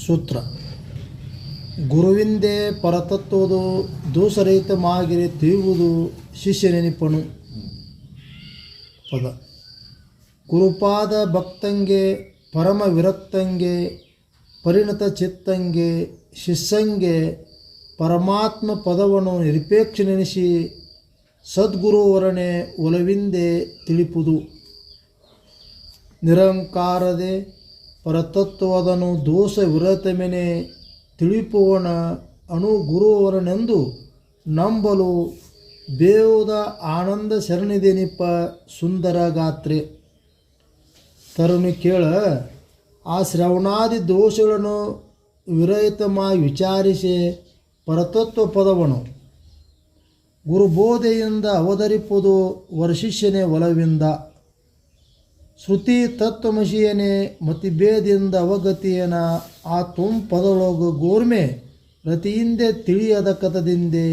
ಸೂತ್ರ ಗುರುವಿಂದೇ ಪರತತ್ವದು ದೋಷರಹಿತಮಾಗಿರಿ ತಿಳಿಯುವುದು ಶಿಷ್ಯನೆನಿಪನು. ಪದ ಗುರುಪಾದ ಭಕ್ತಂಗೆ ಪರಮ ವಿರಕ್ತಂಗೆ ಪರಿಣತ ಚಿತ್ತಂಗೆ ಶಿಷ್ಯಂಗೆ ಪರಮಾತ್ಮ ಪದವನ್ನು ನಿರಪೇಕ್ಷನೆನಿಸಿ ಸದ್ಗುರುವರನೆ ಒಲವಿಂದೆ ತಿಳಿಪುದು. ನಿರಂಕಾರದೆ ಪರತತ್ವದನು ದೋಷ ವಿರತಮೆನೆ ತಿಳಿಪುವನ ಅಣುಗುರುವರನೆಂದು ನಂಬಲು ಬೇವುದ ಆನಂದ ಶರಣಿದೆನಿಪ ಸುಂದರ ಗಾತ್ರೆ. ತರುಣಿ ಕೇಳ, ಆ ಶ್ರವಣಾದಿ ದೋಷಗಳನ್ನು ವಿರಹಿತವಾಗಿ ವಿಚಾರಿಸಿ ಪರತತ್ವ ಪದವನು ಗುರುಬೋಧೆಯಿಂದ ಅವತರಿಪುದು ವರಶಿಷ್ಯನೇ ಒಲವಿಂದ. ಶ್ರುತಿ ತತ್ವಮಶಿಯನೇ ಮತಿಭೇದಿಂದ ಅವಗತಿಯನ ಆ ಪದೊಳಗು ಗೋರ್ಮೆ ರತಿಯಿಂದೆ ತಿಳಿಯದ ಕಥದಿಂದೆ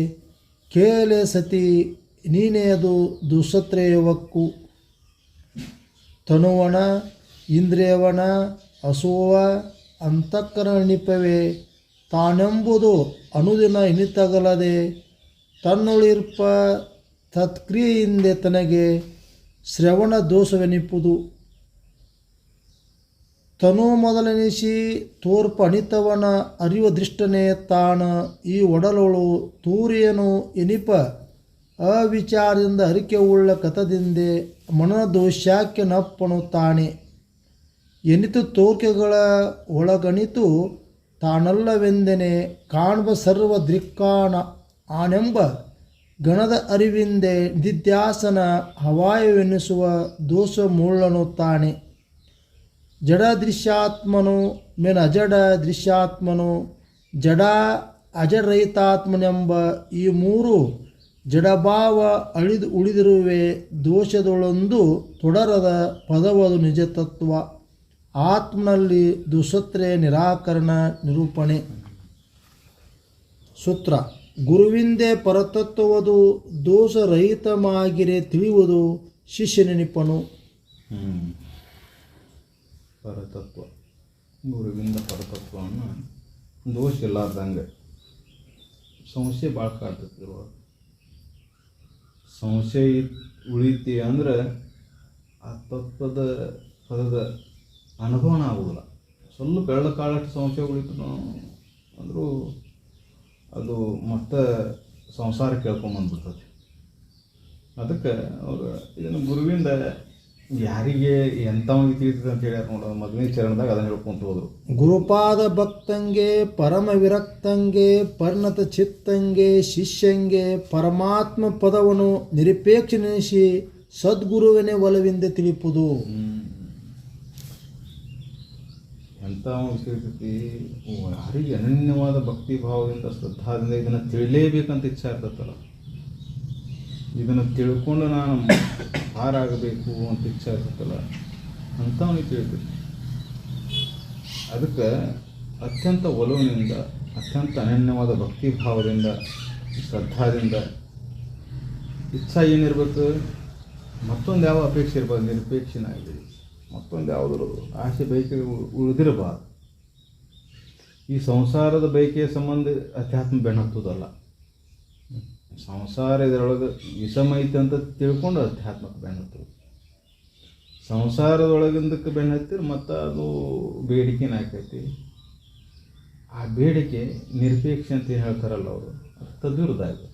ಕೇಳೆ ಸತಿ ನೀನೆಯದು ದುಸತ್ರೇಯವಕ್ಕು. ತನುವಣ ಇಂದ್ರಿಯವನ ಅಸುವ ಅಂತಃಕರಣಿಪವೇ ತಾನೆಂಬುದು ಅನುದಿನ ಇನಿತಗಲದೆ ತನ್ನುಳಿರ್ಪ ತತ್ಕ್ರಿಯೆಯಿಂದೆ ತನಗೆ ಶ್ರವಣ ದೋಷವೆನಿಪುದು. ತನು ಮೊದಲೆನಿಸಿ ತೋರ್ಪ ಅನಿತವನ ಅರಿವ ದೃಷ್ಟನೇ ತಾಣ ಈ ಒಡಲೊಳು ತೂರಿಯನು ಎನಿಪ ಅವಿಚಾರದಿಂದ ಅರಿಕೆ ಉಳ್ಳ ಕಥದಿಂದೆ ಮನದೋಷಾಕ್ಕೆ ನಪ್ಪನು ತಾನೆ ಎನಿತು ತೋರ್ಕೆಗಳ ಒಳಗಣಿತು ತಾನಲ್ಲವೆಂದೆನೆ ಕಾಣ್ಬ ಸರ್ವ ದೃಕ್ಕಾಣ ಆನೆಂಬ ಗಣದ ಅರಿವಿಂದೆ ನಿಧ್ಯಾಸನ ಹವಾಯವೆನಿಸುವ ದೋಷ ಮೂಳ್ಳನು ತಾನೆ. ಜಡ ದೃಶ್ಯಾತ್ಮನು ಮೇನ ಅಜಡ ದೃಶ್ಯಾತ್ಮನು ಜಡ ಅಜಡರಹಿತಾತ್ಮನೆಂಬ ಈ ಮೂರು ಜಡಭಾವ ಅಳಿದು ಉಳಿದಿರುವೆ ದೋಷದೊಳೊಂದು ತೊಡರದ ಪದವದು ನಿಜತತ್ವ. ಆತ್ಮನಲ್ಲಿ ದುಸತ್ರೆ ನಿರಾಕರಣ ನಿರೂಪಣೆ. ಸೂತ್ರ ಗುರುವಿಂದೇ ಪರತತ್ವವದು ದೋಷರಹಿತಮಾಗಿರೆ ತಿಳಿಯುವುದು ಶಿಷ್ಯನೆನಿಪನು. ಪರತತ್ವ ಗುರುವಿಂದ ಪರತತ್ವವನ್ನು ದೋಷ ಇಲ್ಲಾರ್ದಂಗೆ ಸಂಶಯ ಭಾಳ ಕಾಡ್ತೈತಿ. ಸಂಶಯ ಉಳಿತಿ ಅಂದ್ರೆ ಆ ತತ್ವದ ಪದದ ಅನುಭವನ ಆಗೋದಿಲ್ಲ. ಸ್ವಲ್ಪ ಬೆಳ್ಳ ಕಾಳಷ್ಟು ಸಂಶಯ ಉಳಿತು ಅಂದರೂ ಅದು ಮತ್ತೆ ಸಂಸಾರ ಕೇಳ್ಕೊಂಬಂದ್ಬಿಡ್ತದೆ. ಅದಕ್ಕೆ ಅವರು ಇದನ್ನು ಗುರುವಿಂದ ಯಾರಿಗೆ ಎಂಥವನಿಗೆ ತಿಳಿತದೆ ಅಂತ ಹೇಳ್ಯಾರ ನೋಡೋದು. ಮೊದಲನೇ ಚರಣದಾಗ ಅದನ್ನು ಹೇಳ್ಕೊಂತ ಹೋದರು. ಗುರುಪಾದ ಭಕ್ತಂಗೆ ಪರಮ ವಿರಕ್ತಂಗೆ ಪರಿಣತ ಚಿತ್ತಂಗೆ ಶಿಷ್ಯಂಗೆ ಪರಮಾತ್ಮ ಪದವನ್ನು ನಿರಪೇಕ್ಷನೆನಿಸಿ ಸದ್ಗುರುವನೇ ಒಲವಿಂದ ತಿಳಿಪುದು. ಎಂಥವನಿಗೆ ತಿಳಿತೈತಿ ಯಾರಿಗೆ ಅನನ್ಯವಾದ ಭಕ್ತಿ ಭಾವದಿಂದ ಶ್ರದ್ಧಾದಿಂದ ಇದನ್ನು ತಿಳಿಲೇಬೇಕಂತ ಇಚ್ಛೆ ಇರ್ತೈತಲ್ಲ, ಇದನ್ನು ತಿಳ್ಕೊಂಡು ನಾನು ಹಾರಾಗಬೇಕು ಅಂತ ಇಚ್ಛೆ ಇರ್ತೈತಲ್ಲ ಅಂಥವನಿಗೆ ತಿಳಿತೈತಿ. ಅದಕ್ಕೆ ಅತ್ಯಂತ ಒಲವಿನಿಂದ ಅತ್ಯಂತ ಅನನ್ಯವಾದ ಭಕ್ತಿ ಭಾವದಿಂದ ಶ್ರದ್ಧಾದಿಂದ ಇಚ್ಛೆ ಏನಿರ್ಬೇಕು, ಮತ್ತೊಂದು ಯಾವ ಅಪೇಕ್ಷೆ ಇರ್ಬೋದು, ನಿರಪೇಕ್ಷನಾಗಿ ಮತ್ತೊಂದು ಯಾವುದಾದ್ರು ಆಸೆ ಬಯಕೆ ಉಳಿದಿರಬಾರ್ದು. ಈ ಸಂಸಾರದ ಬಯಕೆಯ ಸಂಬಂಧ ಅಧ್ಯಾತ್ಮ ಬೆನ್ನತ್ತದಲ್ಲ. ಸಂಸಾರ ಇದರೊಳಗೆ ವಿಷಮ ಐತೆ ಅಂತ ತಿಳ್ಕೊಂಡು ಅಧ್ಯಾತ್ಮಕ್ಕೆ ಬೆನ್ನತ್ತದು. ಸಂಸಾರದೊಳಗಿಂದಕ್ಕೆ ಬೆನ್ನತ್ತಿರ ಮತ್ತು ಅದು ಬೇಡಿಕೆನ ಆಕೈತಿ. ಆ ಬೇಡಿಕೆ ನಿರಪೇಕ್ಷೆ ಅಂತ ಏನು ಹೇಳ್ತಾರಲ್ಲ ಅವರು, ಅದು ತದ್ವಿರುದ್ಧ ಆಗುತ್ತೆ.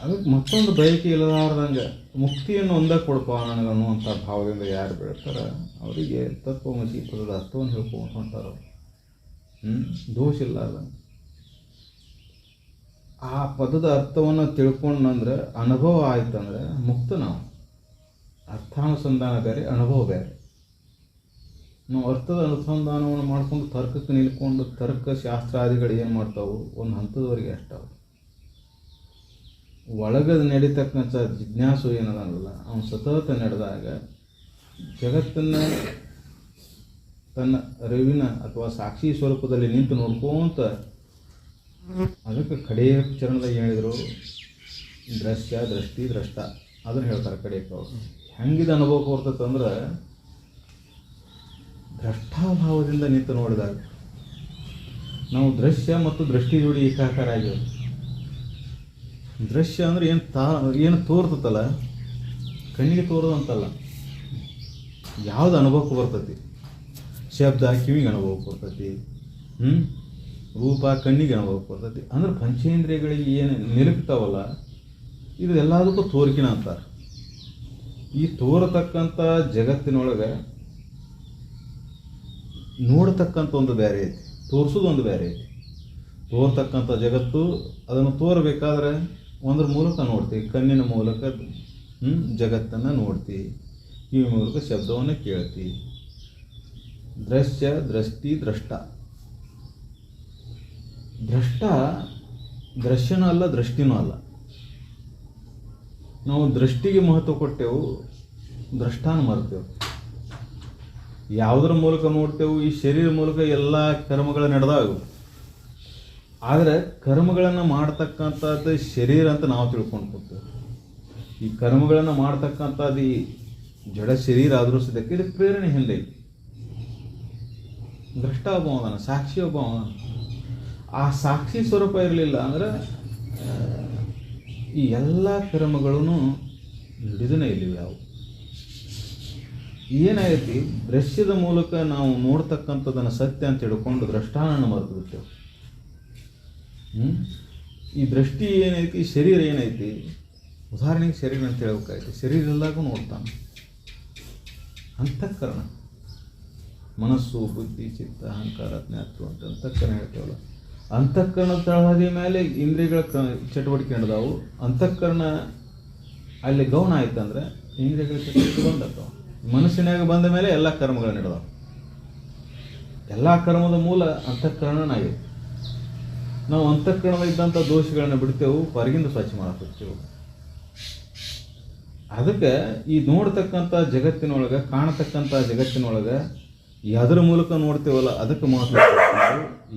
ಅದಕ್ಕೆ ಮತ್ತೊಂದು ಬಯಕೆ ಇಲ್ಲದಾರ್ದಂಗೆ ಮುಕ್ತಿಯನ್ನು ಒಂದೇ ಕೊಡಪ್ಪ ನನಗನ್ನುವಂಥ ಭಾವದಿಂದ ಯಾರು ಬೆಳ್ತಾರೆ ಅವರಿಗೆ ತತ್ವಮಸಿ ಪದದ ಅರ್ಥವನ್ನು ಹೇಳ್ಕೊಂಡು ಹೊಂಟಾರ. ದೋಷ ಇಲ್ಲಾರ್ದಂಗೆ ಆ ಪದದ ಅರ್ಥವನ್ನು ತಿಳ್ಕೊಂಡಂದ್ರೆ ಅನುಭವ ಆಯ್ತಂದ್ರೆ ಮುಕ್ತ. ನಾವು ಅರ್ಥಾನುಸಂಧಾನ ಬೇರೆ, ಅನುಭವ ಬೇರೆ. ನಾವು ಅರ್ಥದ ಅನುಸಂಧಾನವನ್ನು ಮಾಡ್ಕೊಂಡು ತರ್ಕಕ್ಕೆ ನಿಲ್ಕೊಂಡು ತರ್ಕಶಾಸ್ತ್ರಾದಿಗಳು ಏನು ಮಾಡ್ತಾವೆ ಒಂದು ಹಂತದವರೆಗೆ ಅಷ್ಟಾವು. ಒಳಗದ ನಡೀತಕ್ಕಂಥ ಜಿಜ್ಞಾಸು ಏನದಲ್ಲ ಅವನು ಸತತ ನಡೆದಾಗ ಜಗತ್ತನ್ನು ತನ್ನ ಅರಿವಿನ ಅಥವಾ ಸಾಕ್ಷಿ ಸ್ವರೂಪದಲ್ಲಿ ನಿಂತು ನೋಡ್ಕೊಂತ ಅದಕ್ಕೆ ಕಡೆಯ ಚರಣದಾಗ ಹೇಳಿದರು ದೃಶ್ಯ ದೃಷ್ಟಿ ದ್ರಷ್ಟ ಅದನ್ನು ಹೇಳ್ತಾರೆ ಕಡೆಯಕ್ಕೆ ಅವರು. ಹೆಂಗಿದ ಅನುಭವಕ್ಕೆ ಬರ್ತದಂದ್ರೆ ದ್ರಷ್ಟಾಭಾವದಿಂದ ನಿಂತು ನೋಡಿದಾಗ ನಾವು ದೃಶ್ಯ ಮತ್ತು ದೃಷ್ಟಿ ಜೋಡಿ ಏಕಾಕಾರ ಆಗಿವೆ. ದೃಶ್ಯ ಅಂದರೆ ಏನು ತೋರ್ತತಲ್ಲ, ಕಣ್ಣಿಗೆ ತೋರೋದಂತಲ್ಲ, ಯಾವ್ದು ಅನುಭವಕ್ಕೆ ಬರ್ತೈತಿ. ಶಬ್ದ ಕಿವಿಗೆ ಅನುಭವಕ್ಕೆ ಬರ್ತೈತಿ, ರೂಪ ಕಣ್ಣಿಗೆ ಅನುಭವಕ್ಕೆ ಬರ್ತೈತಿ. ಅಂದ್ರೆ ಪಂಚೇಂದ್ರಿಯಗಳಿಗೆ ಏನು ನಿಲುಕ್ತಾವಲ್ಲ, ಇದು ಎಲ್ಲದಕ್ಕೂ ತೋರಿಕಿನ ಅಂತಾರೆ. ಈ ತೋರತಕ್ಕಂಥ ಜಗತ್ತಿನೊಳಗೆ ನೋಡ್ತಕ್ಕಂಥ ಒಂದು ಬೇರೆ ಐತಿ, ತೋರಿಸೋದೊಂದು ಬೇರೆ ಐತಿ. ತೋರ್ತಕ್ಕಂಥ ಜಗತ್ತು ಅದನ್ನು ತೋರಬೇಕಾದ್ರೆ ಒಂದ್ರ ಮೂಲಕ ನೋಡ್ತೀವಿ, ಕಣ್ಣಿನ ಮೂಲಕ ಜಗತ್ತನ್ನು ನೋಡ್ತೀವಿ, ಕಿವಿ ಮೂಲಕ ಶಬ್ದವನ್ನು ಕೇಳ್ತೀವಿ. ದೃಶ್ಯ, ದೃಷ್ಟಿ, ದ್ರಷ್ಟ. ದ್ರಷ್ಟ ದೃಶ್ಯನೂ ಅಲ್ಲ, ದೃಷ್ಟಿನೂ ಅಲ್ಲ. ನಾವು ದೃಷ್ಟಿಗೆ ಮಹತ್ವ ಕೊಟ್ಟೆವು, ದ್ರಷ್ಟಾನ ಮರ್ತೇವೆ. ಯಾವುದರ ಮೂಲಕ ನೋಡ್ತೇವೆ? ಈ ಶರೀರ ಮೂಲಕ ಎಲ್ಲ ಕರ್ಮಗಳು ನಡೆದಾಗ. ಆದರೆ ಕರ್ಮಗಳನ್ನು ಮಾಡ್ತಕ್ಕಂಥದ್ದು ಶರೀರ ಅಂತ ನಾವು ತಿಳ್ಕೊಂಡು ಕೊಡ್ತೇವೆ. ಈ ಕರ್ಮಗಳನ್ನು ಮಾಡ್ತಕ್ಕಂಥದ್ದು ಈ ಜಡ ಶರೀರ ಆದರೂ ಸದ್ಯಕ್ಕೆ ಇದಕ್ಕೆ ಪ್ರೇರಣೆ ಹಿಂದೈತಿ. ದ್ರಷ್ಟ ಒಬ್ಬ ಅವನ, ಸಾಕ್ಷಿ ಒಬ್ಬ ಅವನ. ಆ ಸಾಕ್ಷಿ ಸ್ವರೂಪ ಇರಲಿಲ್ಲ ಅಂದರೆ ಈ ಎಲ್ಲ ಕರ್ಮಗಳೂ ಹಿಡಿದನೇ ಇಲ್ಲಿವೆ. ಯಾವ ಏನಾಗೈತಿ? ದೃಶ್ಯದ ಮೂಲಕ ನಾವು ನೋಡ್ತಕ್ಕಂಥದ್ದನ್ನು ಸತ್ಯ ಅಂತ ಹಿಡ್ಕೊಂಡು ದ್ರಷ್ಟಾನನ್ನು ಮರೆತು ಬಿಟ್ಟೆವು. ಈ ದೃಷ್ಟಿ ಏನೈತಿ, ಶರೀರ ಏನೈತಿ? ಉದಾಹರಣೆಗೆ ಶರೀರ ಅಂತ ಹೇಳ್ಬೇಕಾಯ್ತು. ಶರೀರ ಎಲ್ಲಾಗೂ ನೋಡ್ತಾನೆ. ಅಂತಃಕರಣ, ಮನಸ್ಸು, ಬುದ್ಧಿ, ಚಿತ್ತ, ಅಹಂಕಾರ, ಜ್ಞಾತೃ ಅಂತ ಅಂತಃಕರಣ ಹೇಳ್ತೇವಲ್ಲ. ಅಂತಃಕರಣದ ತಳಹದಿ ಮೇಲೆ ಇಂದ್ರಿಯಗಳ ಚಟುವಟಿಕೆ ನಡೆದಾವು. ಅಂತಃಕರಣ ಅಲ್ಲಿ ಗೌಣ ಆಯ್ತಂದ್ರೆ ಇಂದ್ರಿಯಗಳ ಚಟುವಟಿಕೆ ಬಂದವು. ಮನಸ್ಸಿನಾಗ ಬಂದ ಮೇಲೆ ಎಲ್ಲ ಕರ್ಮಗಳು ನಡೆದಾವು. ಎಲ್ಲ ಕರ್ಮದ ಮೂಲ ಅಂತಃಕರಣನಾಗಿದೆ. ನಾವು ಅಂತಃಕರಣದ ಇದ್ದಂಥ ದೋಷಗಳನ್ನು ಬಿಡ್ತೇವೆ, ಹೊರಗಿಂದ ಸ್ವಚ್ಛ ಮಾಡಕ್ಕೋಗ್ತೇವೆ. ಅದಕ್ಕೆ ಈ ನೋಡ್ತಕ್ಕಂಥ ಜಗತ್ತಿನೊಳಗೆ, ಕಾಣತಕ್ಕಂಥ ಜಗತ್ತಿನೊಳಗೆ ಯಾವುದರ ಮೂಲಕ ನೋಡ್ತೇವಲ್ಲ ಅದಕ್ಕೆ ಮಹತ್ವ.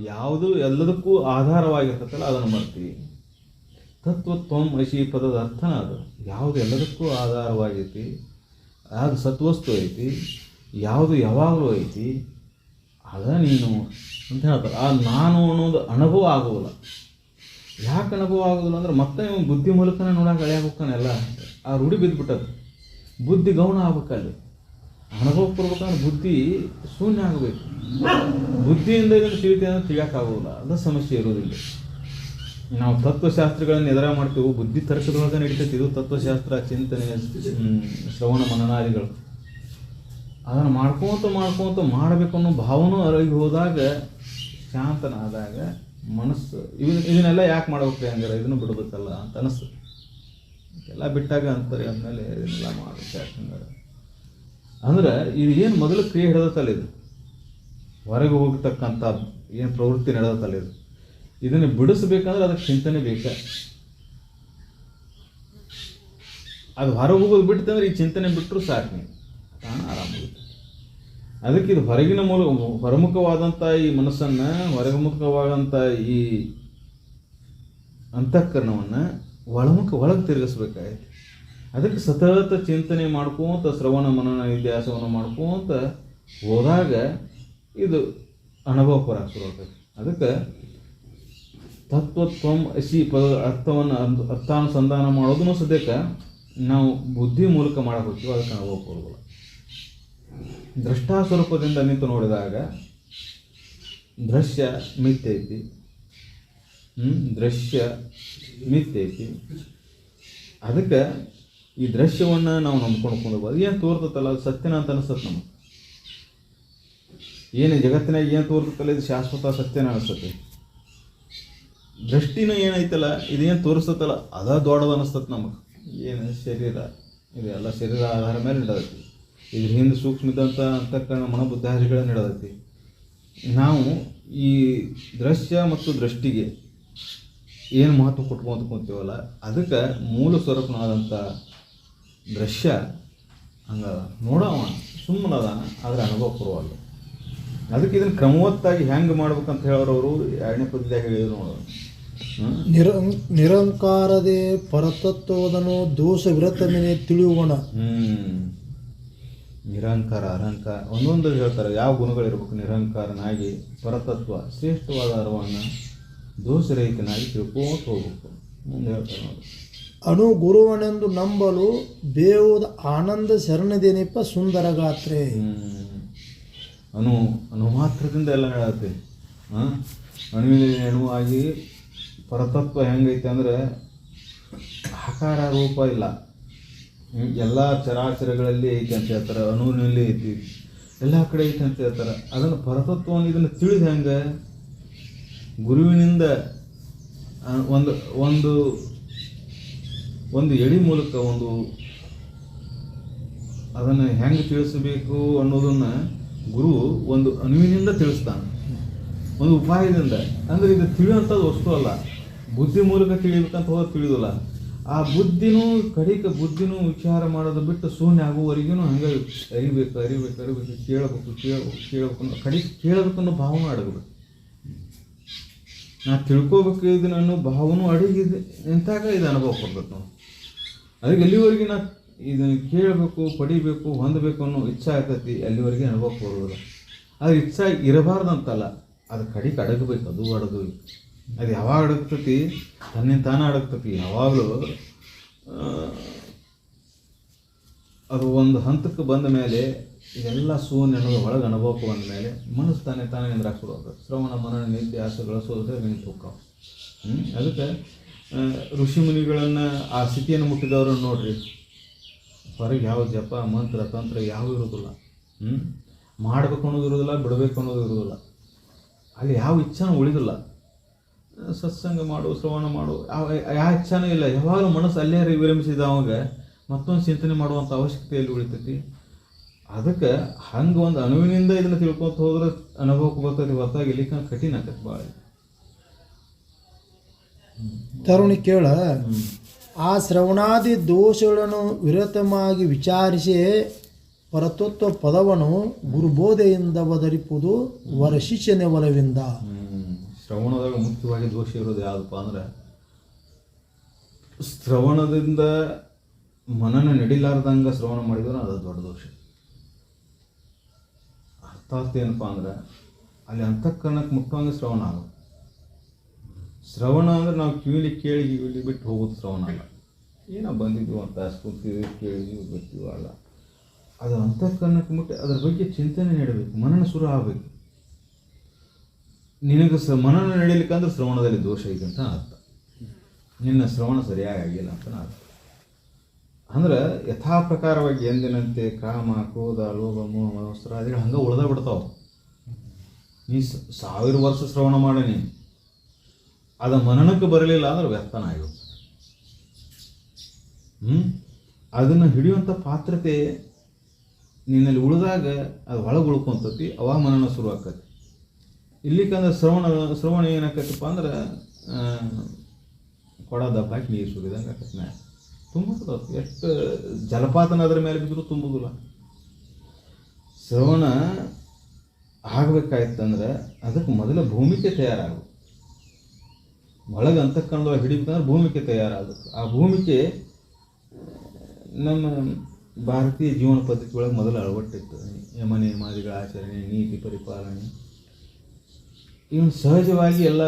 ಯಾವುದು ಎಲ್ಲದಕ್ಕೂ ಆಧಾರವಾಗಿರ್ತಕ್ಕಲ್ಲ ಅದನ್ನು ಮಾಡ್ತೀವಿ. ತತ್ವ ತ್ವಂ ಅಸಿ ಪದದ ಅರ್ಥನ ಅದು. ಯಾವುದು ಎಲ್ಲದಕ್ಕೂ ಆಧಾರವಾಗೈತಿ, ಯಾವುದು ಸತ್ವಸ್ತು ಐತಿ, ಯಾವುದು ಯಾವಾಗಲೂ ಐತಿ, ಅದ ನೀನು ಅಂತ ಹೇಳ್ತಾರೆ. ಆ ನಾನು ಅನ್ನೋದು ಅನುಭವ ಆಗೋದಿಲ್ಲ. ಯಾಕೆ ಅನುಭವ ಆಗೋದಿಲ್ಲ ಅಂದ್ರೆ ಮತ್ತೆ ನೀವು ಬುದ್ಧಿ ಮೂಲಕನೇ ನೋಡೋಕೆ ಅಳಿಯಾಗ ಹೋಗ್ತಾನೆಲ್ಲ. ಆ ರೂಢಿ ಬಿದ್ದುಬಿಟ್ಟದು. ಬುದ್ಧಿ ಗೌಣ ಆಗ್ಬೇಕಲ್ಲಿ. ಅನುಭವ ಕೊಡ್ಬೇಕಂದ್ರೆ ಬುದ್ಧಿ ಶೂನ್ಯ ಆಗಬೇಕು. ಬುದ್ಧಿಯಿಂದ ಇದನ್ನು ತಿಳಿತೆ ಅಂದ್ರೆ ತಿಳಿಯೋಕ್ಕಾಗೋದಿಲ್ಲ. ಅದು ಸಮಸ್ಯೆ ಇರೋದಿಲ್ಲ. ನಾವು ತತ್ವಶಾಸ್ತ್ರಗಳನ್ನು ಎದುರ ಮಾಡ್ತೀವಿ, ಬುದ್ಧಿ ತರ್ಕದೊಳಗೆ ನಡೀತೈತಿ. ಇದು ತತ್ವಶಾಸ್ತ್ರ, ಚಿಂತನೆ, ಶ್ರವಣ ಮನನಾದಿಗಳು. ಅದನ್ನು ಮಾಡ್ಕೊತ ಮಾಡಬೇಕು ಅನ್ನೋ ಭಾವನೂ ಅರಗಿ ಹೋದಾಗ, ಶಾಂತನಾದಾಗ ಮನಸ್ಸು ಇದನ್ನೆಲ್ಲ ಯಾಕೆ ಮಾಡ್ಬೇಕು ಹಂಗಾರೆ, ಇದನ್ನು ಬಿಡಬೇಕಲ್ಲ ಅಂತ ಅನಿಸ್ತು. ಎಲ್ಲ ಬಿಟ್ಟಾಗ ಅಂತಾರೆ ಅಂದಮೇಲೆ ಇದನ್ನೆಲ್ಲ ಮಾಡ್ಬೇಕು ಯಾಕಂದ್ರೆ ಅಂದ್ರೆ ಇದು ಏನು ಮೊದಲು ಕ್ರಿಯೆ ಹಿಡಿದತ್ತಲ್ಲ, ಇದು ಹೊರಗೆ ಹೋಗ್ತಕ್ಕಂಥ ಏನು ಪ್ರವೃತ್ತಿ ನಡೆದತ್ತಲ್ಲ, ಇದನ್ನು ಬಿಡಿಸ್ಬೇಕಂದ್ರೆ ಅದಕ್ಕೆ ಚಿಂತನೆ ಬೇಕು. ಅದು ಹೊರಗೆ ಹೋಗೋದು ಬಿಡ್ತಂದ್ರೆ ಈ ಚಿಂತನೆ ಬಿಟ್ಟರು ಸಾಕು, ನೀವು ತಾನು ಆರಾಮಾಗುತ್ತೆ. ಅದಕ್ಕೆ ಇದು ಹೊರಗಿನ ಹೊರಮುಖವಾದಂಥ ಈ ಮನಸ್ಸನ್ನು, ಹೊರಮುಖವಾದಂಥ ಈ ಅಂತಃಕರಣವನ್ನು ಒಳಗೆ ತಿರುಗಿಸ್ಬೇಕಾಯ್ತು. ಅದಕ್ಕೆ ಸತತ ಚಿಂತನೆ ಮಾಡ್ಕೋತ, ಶ್ರವಣ ಮನನ ನಿಧ್ಯಾಸವನ್ನು ಮಾಡ್ಕೋತ ಹೋದಾಗ ಇದು ಅನುಭವ ಹೊರಗೆ ಶುರುವಾಗ್ತದೆ. ಅದಕ್ಕೆ ತತ್ವತ್ವಂ ಅಸಿ ಪದದ ಅರ್ಥಾನುಸಂಧಾನ ಮಾಡೋದನ್ನು ಸದ್ಯಕ್ಕೆ ನಾವು ಬುದ್ಧಿ ಮೂಲಕ ಮಾಡಕ್ಕೆ ಹೋಗ್ತೀವಿ, ಅದಕ್ಕೆ ಅನುಭವ ಕೊಡೋಲ್ಲ. ದ್ರಷ್ಟಾ ಸ್ವರೂಪದಿಂದ ನಿಂತು ನೋಡಿದಾಗ ದೃಶ್ಯ ಮಿಥ್ಯೈತಿ, ದೃಶ್ಯ ಮಿಥ್ಯೈತಿ. ಅದಕ್ಕೆ ಈ ದೃಶ್ಯವನ್ನು ನಾವು ನಂಬ್ಕೊಂಡು ಅದು ಏನು ತೋರ್ತತ್ತಲ್ಲ ಅದು ಸತ್ಯನ ಅಂತ ಅನಿಸ್ತದೆ ನಮಗೆ. ಏನು ಜಗತ್ತಿನಾಗ ಏನು ತೋರ್ತತ್ತಲ್ಲ ಇದು ಶಾಶ್ವತ ಸತ್ಯನ ಅನಿಸ್ತದೆ. ದೃಷ್ಟಿನೂ ಏನೈತಲ್ಲ ಇದೇನು ತೋರಿಸ್ತತ್ತಲ್ಲ ಅದ ದೊಡ್ಡದು ಅನಿಸ್ತದೆ ನಮಗೆ. ಏನು ಶರೀರ ಇದು ಎಲ್ಲ ಶರೀರ ಆಧಾರ ಮೇಲೆ ನಡೆದೈತಿ. ಇದ್ರ ಹಿಂದೆ ಸೂಕ್ಷ್ಮ ಇದ್ದಂಥ ಅಂತಃಕರಣ ಮನೋಬುದ್ಧಾದಿಗಳೇ ನಡೆದೈತಿ. ನಾವು ಈ ದೃಶ್ಯ ಮತ್ತು ದೃಷ್ಟಿಗೆ ಏನು ಮಹತ್ವ ಕೊಟ್ಕೊಂತ ಕುಂತೀವಲ್ಲ ಅದಕ್ಕೆ ಮೂಲ ಸ್ವರೂಪನಾದಂಥ ದೃಶ್ಯ ಹಂಗದ ನೋಡೋವ ಸುಮ್ಮನೆ ಅದಾನ, ಆದರೆ ಅನುಭವ ಕೊಡುವಲ್ಲ. ಅದಕ್ಕೆ ಇದನ್ನು ಕ್ರಮವತ್ತಾಗಿ ಹೆಂಗೆ ಮಾಡ್ಬೇಕಂತ ಹೇಳೋರವರು ಎರಡನೇ ಪದ್ಯದಾಗ ಹೇಳಿದ್ರು ನೋಡೋರು. ನಿರಂಕಾರದೇ ಪರತತ್ವದನು ದೋಷ ವಿರತನೇ ತಿಳಿಯೋಣ. ನಿರಹಂಕಾರ, ಅಹಂಕಾರ ಒಂದೊಂದು ಹೇಳ್ತಾರೆ ಯಾವ ಗುಣಗಳಿರ್ಬೇಕು. ನಿರಹಂಕಾರನಾಗಿ ಪರತತ್ವ ಶ್ರೇಷ್ಠವಾದ ಅರಿವನ್ನು ದೋಷರಹಿತನಾಗಿ ತಿಳ್ಕೋತ ಹೋಗ್ಬೇಕು. ಮುಂದೆ ಹೇಳ್ತಾರೆ ನೋಡಿ. ಅಣು ಗುರುವನೆಂದು ನಂಬಲು ಬೇವುದ ಆನಂದ ಶರಣದೇನಿಪ್ಪ ಸುಂದರ ಗಾತ್ರೆ. ಅಣು ಮಾತ್ರದಿಂದ ಎಲ್ಲ ಹೇಳತ್ತೆ. ಅಣುವಿನ ಅಣುವಾಗಿ ಪರತತ್ವ ಹೆಂಗೈತೆ ಅಂದರೆ ಆಕಾರ ರೂಪ ಇಲ್ಲ, ಎಲ್ಲ ಚರಾಚರಗಳಲ್ಲಿ ಐತಿ ಅಂತ ಹೇಳ್ತಾರೆ. ಅಣುವಿನಲ್ಲಿ ಐತಿ, ಎಲ್ಲ ಕಡೆ ಐತಿ ಅಂತ ಹೇಳ್ತಾರೆ. ಅದನ್ನು ಪರತತ್ವವನ್ನು ಇದನ್ನು ತಿಳಿದು ಹೆಂಗೆ ಗುರುವಿನಿಂದ ಒಂದು ಎಳಿ ಮೂಲಕ ಅದನ್ನು ಹೆಂಗೆ ತಿಳಿಸಬೇಕು ಅನ್ನೋದನ್ನು ಗುರು ಒಂದು ಅಣುವಿನಿಂದ ತಿಳಿಸ್ತಾನೆ, ಒಂದು ಉಪಾಯದಿಂದ. ಅಂದರೆ ಇದು ತಿಳಿಯುವಂಥದ್ದು ವಸ್ತು ಅಲ್ಲ, ಬುದ್ಧಿ ಮೂಲಕ ತಿಳಿಬೇಕಂತ ಹೋದ್ರೆ ತಿಳಿಯೋದಿಲ್ಲ. ಆ ಬುದ್ಧಿನೂ ಬುದ್ಧಿನೂ ವಿಚಾರ ಮಾಡೋದು ಬಿಟ್ಟು ಶೂನ್ಯ ಆಗುವವರೆಗೂ ಹಂಗೆ ಅರಿಬೇಕು ಕೇಳಬೇಕನ್ನೋ ಭಾವನೂ ಅಡಗಬೇಕು. ನಾ ತಿಳ್ಕೊಬೇಕು ಇದನ್ನು ಭಾವನೂ ಅಡಗಿದೆ ನಿಂತಾಗ ಇದು ಅನುಭವ ಕೊಡ್ಬೇಕು ನಾವು. ಅದಕ್ಕೆ ಎಲ್ಲಿವರೆಗೆ ನಾ ಇದನ್ನು ಕೇಳಬೇಕು, ಪಡಿಬೇಕು, ಹೊಂದಬೇಕು ಅನ್ನೋ ಇಚ್ಛೆ ಆಗ್ತೈತಿ, ಅಲ್ಲಿವರೆಗೆ ಅನುಭವ ಕೊಡೋದಿಲ್ಲ. ಅದು ಇಚ್ಛೆ ಇರಬಾರ್ದಂತಲ್ಲ, ಅದು ಅಡಗಬೇಕು. ಅದು ಅಡಗಬೇಕು. ಅದು ಯಾವಾಗ ಅಡಗ್ತತಿ, ತನ್ನಿಂದ ತಾನೇ ಅಡಗ್ತತಿ. ಯಾವಾಗಲೂ ಅದು ಒಂದು ಹಂತಕ್ಕೆ ಬಂದ ಮೇಲೆ ಇದೆಲ್ಲ ಶೂನ್ಯ ಅನ್ನೋದು ಒಳಗೆ ಅನುಭವಕ್ಕೆ ಬಂದ ಮೇಲೆ ಮನಸ್ಸು ತಾನೇ ನಿಂದ್ರಾಕ್ ಶುರು ಶ್ರವಣ ಮನನ ನಿತ್ಯ ಆಸೆ ಗಳಿಸೋದ್ರೆ ನಿಂತು ಹೋಗ್ತಾವೆ. ಅದಕ್ಕೆ ಋಷಿ ಮುನಿಗಳನ್ನು ಆ ಸ್ಥಿತಿಯನ್ನು ಮುಟ್ಟಿದವ್ರನ್ನ ನೋಡ್ರಿ, ಹೊರಗೆ ಯಾವ ಜಪ ಮಂತ್ರ ತಂತ್ರ ಯಾವ ಇರೋದಿಲ್ಲ. ಮಾಡಬೇಕು ಅನ್ನೋದು ಇರೋದಿಲ್ಲ, ಬಿಡಬೇಕು ಅನ್ನೋದು ಇರೋದಿಲ್ಲ. ಅಲ್ಲಿ ಯಾವ ಇಚ್ಛಾನೂ ಉಳಿದಿಲ್ಲ. ಸತ್ಸಂಗ ಮಾಡು, ಶ್ರವಣ ಮಾಡು, ಯಾವ ಇಚ್ಛಾನೂ ಇಲ್ಲ. ಯಾವಾಗಲೂ ಮನಸ್ಸು ಅಲ್ಲೇ ವಿರಮಿಸಿದ ಅವಾಗ ಮತ್ತೊಂದು ಚಿಂತನೆ ಮಾಡುವಂಥ ಅವಶ್ಯಕತೆಯಲ್ಲಿ ಉಳಿತೈತಿ. ಅದಕ್ಕೆ ಹಂಗೆ ಒಂದು ಅಣುವಿನಿಂದ ಇದನ್ನು ತಿಳ್ಕೊತ ಹೋದ್ರೆ ಅನುಭವಕ್ಕೆ ಬರ್ತೈತಿ. ಹೊರತಾಗಿ ಇಲ್ಲಿ ಕಠಿಣ ಆಕೈತಿ ಭಾಳ. ತರುಣಿ ಕೇಳ, ಆ ಶ್ರವಣಾದಿ ದೋಷಗಳನ್ನು ವಿರತವಾಗಿ ವಿಚಾರಿಸಿ ಪರತತ್ವ ಪದವನ್ನು ಗುರುಬೋಧೆಯಿಂದ ಒದರಿಪುದು ವರ ಶಿಷ್ಯನೇ ಒಲವಿಂದ. ಶ್ರವಣದಾಗ ಮುಖ್ಯವಾಗಿ ದೋಷ ಇರೋದು ಯಾವುದಪ್ಪ ಅಂದ್ರೆ, ಶ್ರವಣದಿಂದ ಮನನ ನಡಿಲಾರ್ದಂಗೆ ಶ್ರವಣ ಮಾಡಿದ್ರೆ ಅದು ದೊಡ್ಡ ದೋಷ. ಅರ್ಥಾತ್ ಏನಪ್ಪ ಅಂದ್ರೆ ಅಲ್ಲಿ ಅಂತಃಕರಣಕ್ಕೆ ಮುಖ್ಯವಾಗಿ ಶ್ರವಣ ಆಗೋದು. ಶ್ರವಣ ಅಂದರೆ ನಾವು ಕಿವಿಲಿ ಕೇಳಿ ಬಿಟ್ಟು ಹೋಗೋದು ಶ್ರವಣ ಅಲ್ಲ. ಏನೋ ಬಂದಿದ್ವು ಅಂತ ಕೂತೀವಿ, ಕೇಳಿದ್ವಿ, ಬಿಡ್ತೀವಿ ಅಲ್ಲ. ಅದು ಅಂತಃಕರಣಕ್ಕೆ ಮುಟ್ಟಿ ಅದ್ರ ಬಗ್ಗೆ ಚಿಂತನೆ ನೀಡಬೇಕು, ಮನನ ಶುರು ಆಗಬೇಕು. ನಿನಗೆ ಮನನ ನಡೀಲಿಕ್ಕಂದ್ರೆ ಶ್ರವಣದಲ್ಲಿ ದೋಷ ಇದೆ ಅಂತ ಅರ್ಥ. ನಿನ್ನ ಶ್ರವಣ ಸರಿಯಾಗಿ ಆಗಿಲ್ಲ ಅಂತ ಅರ್ಥ. ಅಂದ್ರೆ ಯಥಾ ಪ್ರಕಾರವಾಗಿ ಎಂದಿನಂತೆ ಕಾಮ, ಕ್ರೋಧ, ಲೋಭ, ಮೋಹ, ಮನೋಸ್ತ್ರಾದಿಗಳು ಹಂಗೆ ಉಳ್ದ ಬಿಡ್ತಾವೆ. ನೀ 1000 ವರ್ಷ ಶ್ರವಣ ಮಾಡೀನಿ, ಅದು ಮನನಕ್ಕೆ ಬರಲಿಲ್ಲ ಅಂದ್ರೆ ವ್ಯರ್ಥನ ಆಗೋದು. ಅದನ್ನು ಹಿಡಿಯುವಂಥ ಪಾತ್ರತೆ ನಿನ್ನಲ್ಲಿ ಉಳಿದಾಗ ಅದು ಒಳಗೆ ಉಳ್ಕೊಂತತಿ, ಅವಾಗ ಮನನ ಶುರು ಆಕತಿ. ಇಲ್ಲಿಕಂದ್ರೆ ಶ್ರವಣ ಏನಾಕತ್ತಪ್ಪ ಅಂದ್ರೆ ಕೊಡ ದಪ್ಪ ಹಾಕಿ ನೀರು ಸುರಿದಂಗೆ ಆಕತಿ. ಮ್ಯಾಲೆ ತುಂಬುತ್ತದೆ. ಎಷ್ಟು ಜಲಪಾತನ ಅದ್ರ ಮೇಲೆ ಬಿದ್ದರೂ ತುಂಬುದಿಲ್ಲ. ಶ್ರವಣ ಆಗಬೇಕಾಯ್ತಂದ್ರೆ ಅದಕ್ಕೆ ಮೊದಲ ಭೂಮಿಕೆ ತಯಾರಾಗಬೇಕು. ಒಳಗೆ ಅಂತಃಕರಣದೊಳಗೆ ಹಿಡಿಬೇಕಂದ್ರೆ ಭೂಮಿಕೆ ತಯಾರಾಗಬೇಕು. ಆ ಭೂಮಿಕೆ ನಮ್ಮ ಭಾರತೀಯ ಜೀವನ ಪದ್ಧತಿ ಒಳಗೆ ಮೊದಲು ಅಳವಟ್ಟಿತ್ತು. ಯಮ ನಿಯಮಾದಿಗಳ ಆಚರಣೆ, ನೀತಿ ಪರಿಪಾಲನೆ, ಇವನು ಸಹಜವಾಗಿ ಎಲ್ಲ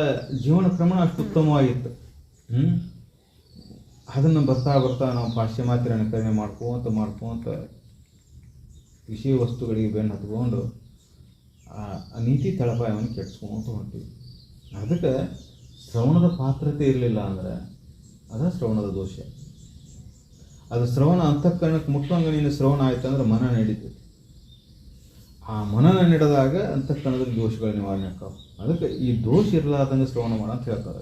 ಜೀವನ ಕ್ರಮ ಅಷ್ಟು ಉತ್ತಮವಾಗಿತ್ತು. ಅದನ್ನು ಬರ್ತಾ ನಾವು ಪಾಶ್ಚಿಮಾತ್ಯ ಅನುಕರಣೆ ಮಾಡ್ಕೋತ ವಿಷಯ ವಸ್ತುಗಳಿಗೆ ಬೆನ್ನು ಹತ್ಕೊಂಡು ಆ ನೀತಿ ತಳಪಾಯವನ್ನು ಕೆಡಿಸ್ಕೊಂತ ಹೊಂತೀವಿ. ಅದಕ್ಕೆ ಶ್ರವಣದ ಪಾತ್ರತೆ ಇರಲಿಲ್ಲ ಅಂದರೆ ಅದ ಶ್ರವಣದ ದೋಷ. ಅದು ಶ್ರವಣ ಅಂತಃಕರಣಕ್ಕೆ ಮುಟ್ಟುವಂಗೆ ನೀನು ಶ್ರವಣ ಆಯ್ತು ಅಂದ್ರೆ ಮನ ನಡೀತೈತಿ. ಆ ಮನನ ನಡೆದಾಗ ಅಂತಃಕರಣದಲ್ಲಿ ದೋಷಗಳು ನಿವಾರಣೆ ಆಗ್ತಾವೆ. ಅದಕ್ಕೆ ಈ ದೋಷ ಇರಲಾರ್ದಂಗೆ ಶ್ರವಣ ಮಾಡ ಅಂತ ಹೇಳ್ತಾರೆ.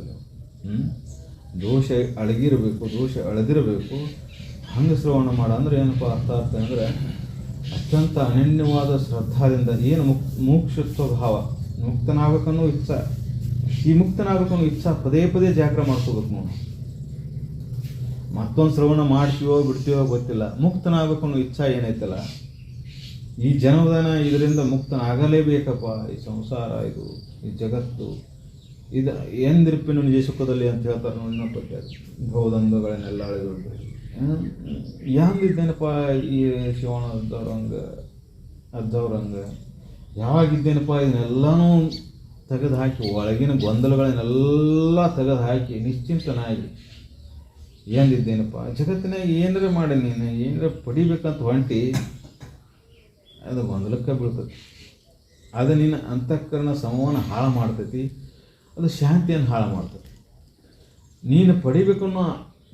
ದೋಷ ಅಳಗಿರಬೇಕು, ದೋಷ ಅಳೆದಿರಬೇಕು, ಹಂಗೆ ಶ್ರವಣ ಮಾಡ ಅಂದ್ರೆ ಏನಪ್ಪ ಅರ್ಥ ಅಂದರೆ ಅತ್ಯಂತ ಅನನ್ಯವಾದ ಶ್ರದ್ಧಾದಿಂದ ಏನು ಮುಕ್ಷತ್ವ ಭಾವ, ಮುಕ್ತನಾಗಬೇಕನ್ನೋ ಇಚ್ಛಾ, ಈ ಮುಕ್ತನಾಗಬೇಕನ್ನೋ ಇಚ್ಛಾ ಪದೇ ಜಾಗ್ರ ಮಾಡ್ಕೋಬೇಕು ನಾವು. ಮತ್ತೊಂದು ಶ್ರವಣ ಮಾಡ್ತೀವೋ ಬಿಡ್ತೀವೋ ಗೊತ್ತಿಲ್ಲ, ಮುಕ್ತನಾಗಬೇಕನ್ನೋ ಇಚ್ಛಾ ಏನೈತಲ್ಲ, ಈ ಜನ್ಮದಾನ ಇದರಿಂದ ಮುಕ್ತನಾಗಲೇಬೇಕಪ್ಪ. ಈ ಸಂಸಾರ, ಇದು ಈ ಜಗತ್ತು, ಇದು ಎಂದಿರುಪಿನ ನಿಜ ಸುಖದಲ್ಲಿ ಅಂತ ಹೇಳ್ತಾರೆ. ಇನ್ನೊಂದು ಭವದಂಧಗಳನ್ನೆಲ್ಲ ಅಳೆದೊಡ್ಡು ಹೆಂಗಿದ್ದೇನಪ್ಪ ಈ ಶಿವಣ್ಣದವ್ರಂಗೆ ಅಜ್ಜವ್ರಂಗೆ ಯಾವಾಗಿದ್ದೇನಪ್ಪ ಇದನ್ನೆಲ್ಲನೂ ತೆಗೆದು ಹಾಕಿ ಒಳಗಿನ ಗೊಂದಲಗಳನ್ನೆಲ್ಲ ತೆಗೆದು ಹಾಕಿ ನಿಶ್ಚಿಂತನಾಗಿ ಏನಿದ್ದೇನಪ್ಪ ಜಗತ್ತಿನಾಗ ಏನಾರ ಮಾಡಿ ನೀನು ಏನಾರ ಪಡಿಬೇಕಂತ ಹೊಂಟಿ ಅದು ಗೊಂದಲಕ್ಕೆ ಬೀಳ್ತೈತಿ. ಅದು ನಿನ್ನ ಅಂತಃಕರಣ ಸಮವನ್ನು ಹಾಳು ಮಾಡ್ತೈತಿ, ಅದು ಶಾಂತಿಯನ್ನು ಹಾಳು ಮಾಡ್ತೈತಿ. ನೀನು ಪಡಿಬೇಕು ಅನ್ನೋ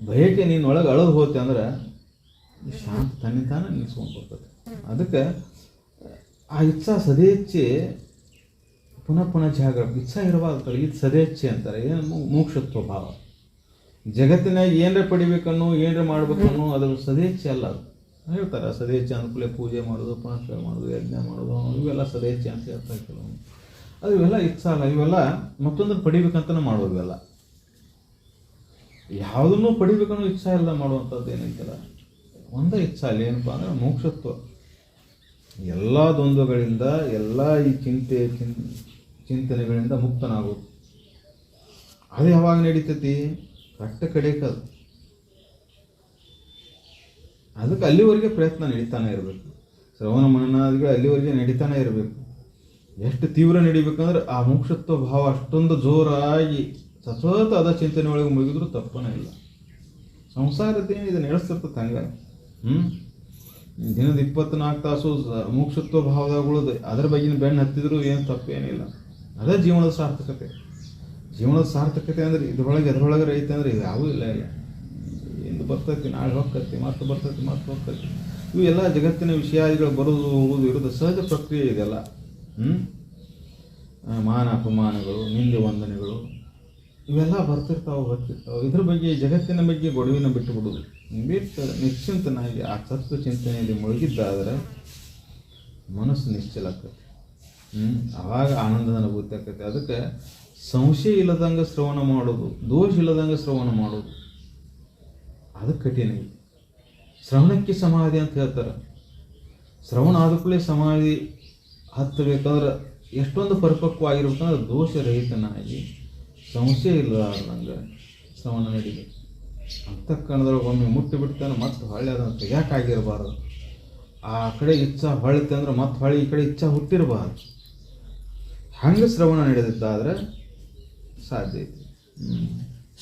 ಬಯಕೆ ನೀನೊಳಗೆ ಅಳದು ಹೋತೆ ಅಂದ್ರೆ ಶಾಂತಿ ತನ್ನಿಂತಾನೆ ನಿಲ್ಸ್ಕೊಂಡು ಬರ್ತದೆ. ಅದಕ್ಕೆ ಆ ಇಚ್ಛಾ ಸದೇಚ್ಛೆ ಪುನಃ ಪುನಃ ಜಾಗ ಇಚ್ಛಾ ಇರಬಾರ್ದು. ಇದು ಸದೇಚ್ಛೆ ಅಂತಾರೆ. ಏನು ಮೋಕ್ಷತ್ವ ಭಾವ. ಜಗತ್ತಿನಾಗ ಏನರ ಪಡಿಬೇಕನ್ನೋ ಏನರ ಮಾಡ್ಬೇಕನ್ನೋ ಅದು ಸದೇಚ್ಛೆ ಅಲ್ಲ. ಅದು ಹೇಳ್ತಾರೆ ಸದೇಚ್ಛೆ ಅಂದ್ಕೂಲೆ ಪೂಜೆ ಮಾಡೋದು, ಪುನಸ್ಕಾರ ಮಾಡೋದು, ಯಜ್ಞ ಮಾಡೋದು, ಇವೆಲ್ಲ ಸದೇಚ್ಛೆ ಅಂತ ಹೇಳ್ತಾರೆ ಕೆಲವೊಂದು. ಅದು ಇವೆಲ್ಲ ಇಚ್ಛಾ ಅಲ್ಲ. ಇವೆಲ್ಲ ಮತ್ತೊಂದನ್ನು ಪಡಿಬೇಕಂತಲೇ ಮಾಡೋದು. ಇವೆಲ್ಲ ಯಾವುದನ್ನೂ ಪಡಿಬೇಕನ್ನೋ ಇಚ್ಛಾ ಇಲ್ಲ ಮಾಡುವಂಥದ್ದು ಏನೈತಲ್ಲ, ಒಂದೇ ಇಚ್ಛಾ ಅಲ್ಲಿ ಏನಪ್ಪ ಅಂದ್ರೆ ಮೋಕ್ಷತ್ವ. ಎಲ್ಲ ದ್ವಂದ್ವಗಳಿಂದ ಎಲ್ಲ ಈ ಚಿಂತನೆಗಳಿಂದ ಮುಕ್ತನಾಗೋದು. ಅದು ಯಾವಾಗ ನಡೀತೈತಿ? ಕಟ್ಟ ಕಡೆಕದು. ಅದಕ್ಕೆ ಅಲ್ಲಿವರೆಗೆ ಪ್ರಯತ್ನ ನಡೀತಾನೆ ಇರಬೇಕು. ಶ್ರವಣ ಮನನಾದಿಗಳು ಅಲ್ಲಿವರೆಗೆ ನಡೀತಾನೆ ಇರಬೇಕು. ಎಷ್ಟು ತೀವ್ರ ನಡಿಬೇಕಂದ್ರೆ ಆ ಮೋಕ್ಷತ್ವ ಭಾವ ಅಷ್ಟೊಂದು ಜೋರಾಗಿ ಸತತ ಅದ ಚಿಂತನೆ ಒಳಗೆ ಮುಗಿದ್ರೂ ತಪ್ಪನೇ ಇಲ್ಲ. ಸಂಸಾರದ್ದೇನು ಇದು ನಡೆಸ್ತಿರ್ತದೆ ಹಂಗೆ. ದಿನದ 24 ತಾಸು ಮೋಕ್ಷತ್ವ ಭಾವದಾಗುಳದು ಅದ್ರ ಬಗ್ಗಿನ ಬೆನ್ನು ಹತ್ತಿದ್ರು ಏನು ತಪ್ಪೇನಿಲ್ಲ. ಅದೇ ಜೀವನದ ಸಾರ್ಥಕತೆ. ಜೀವನದ ಸಾರ್ಥಕತೆ ಅಂದರೆ ಎದ್ರೊಳಗೆ ರೈತ ಅಂದರೆ ಯಾವೂ ಇಲ್ಲ. ಇಂದು ಬರ್ತೈತಿ, ನಾಳೆ ಹೋಗ್ತೈತಿ, ಮತ್ತೆ ಬರ್ತೈತಿ, ಮತ್ತೆ ಹೋಗ್ತೈತಿ. ಇವು ಎಲ್ಲ ಜಗತ್ತಿನ ವಿಷಯಾದಿಗಳು ಬರೋದು ಹೋಗೋದು ಇರೋದು ಸಹಜ ಪ್ರಕ್ರಿಯೆ ಇದೆಲ್ಲ. ಮಾನ ಅಪಮಾನಗಳು, ನಿಂದೆ ವಂದನೆಗಳು ಇವೆಲ್ಲ ಬರ್ತಿರ್ತಾವೆ. ಇದ್ರ ಬಗ್ಗೆ ಜಗತ್ತಿನ ಬಗ್ಗೆ ಗೊಡವಿನ ಬಿಟ್ಟು ಬಿಡೋದು, ನಿಶ್ಚಿಂತನಾಗಿ ಆ ತತ್ವ ಚಿಂತನೆಯಲ್ಲಿ ಮುಳುಗಿದ್ದಾದರೆ ಮನಸ್ಸು ನಿಶ್ಚಲ ಆಕೈತಿ. ಆವಾಗ ಆನಂದದ ಅನುಭೂತಿ ಆಕೈತಿ. ಅದಕ್ಕೆ ಸಂಶಯ ಇಲ್ಲದಂಗೆ ಶ್ರವಣ ಮಾಡೋದು, ದೋಷ ಇಲ್ಲದಂಗೆ ಶ್ರವಣ ಮಾಡೋದು ಅದು ಕಠಿಣ. ಶ್ರವಣಕ್ಕೆ ಸಮಾಧಿ ಅಂತ ಹೇಳ್ತಾರೆ. ಶ್ರವಣ ಆದ ಕೂಡಲೇ ಸಮಾಧಿ ಹತ್ತಬೇಕಂದ್ರೆ ಎಷ್ಟೊಂದು ಪರಿಪಕ್ವವಾಗಿರ್ಬೇಕಂದ್ರೆ ದೋಷರಹಿತನಾಗಿ ಸಂಶಯ ಇಲ್ಲದಂಗೆ ಶ್ರವಣ ನಡೀಬೇಕು. ಅಂತಃಕರಣದೊಳಗೆ ಒಮ್ಮೆ ಮುಟ್ಟಿ ಬಿಡ್ತಾನೆ ಮತ್ತೆ ಹೊಳ್ಳಿ ಅದನ್ನು ತೆಗ್ಯಾಕಾಗಿರಬಾರ್ದು. ಆ ಕಡೆ ಇಚ್ಛಾ ಹೊಳಿತೆ ಅಂದ್ರೆ ಮತ್ತೆ ಹೊಳ್ಳಿ ಈ ಕಡೆ ಇಚ್ಛಾ ಹುಟ್ಟಿರಬಾರ್ದು. ಹಂಗೆ ಶ್ರವಣ ನಡೆದಿದ್ದಾದರೆ ಸಾಧ್ಯ ಐತಿ.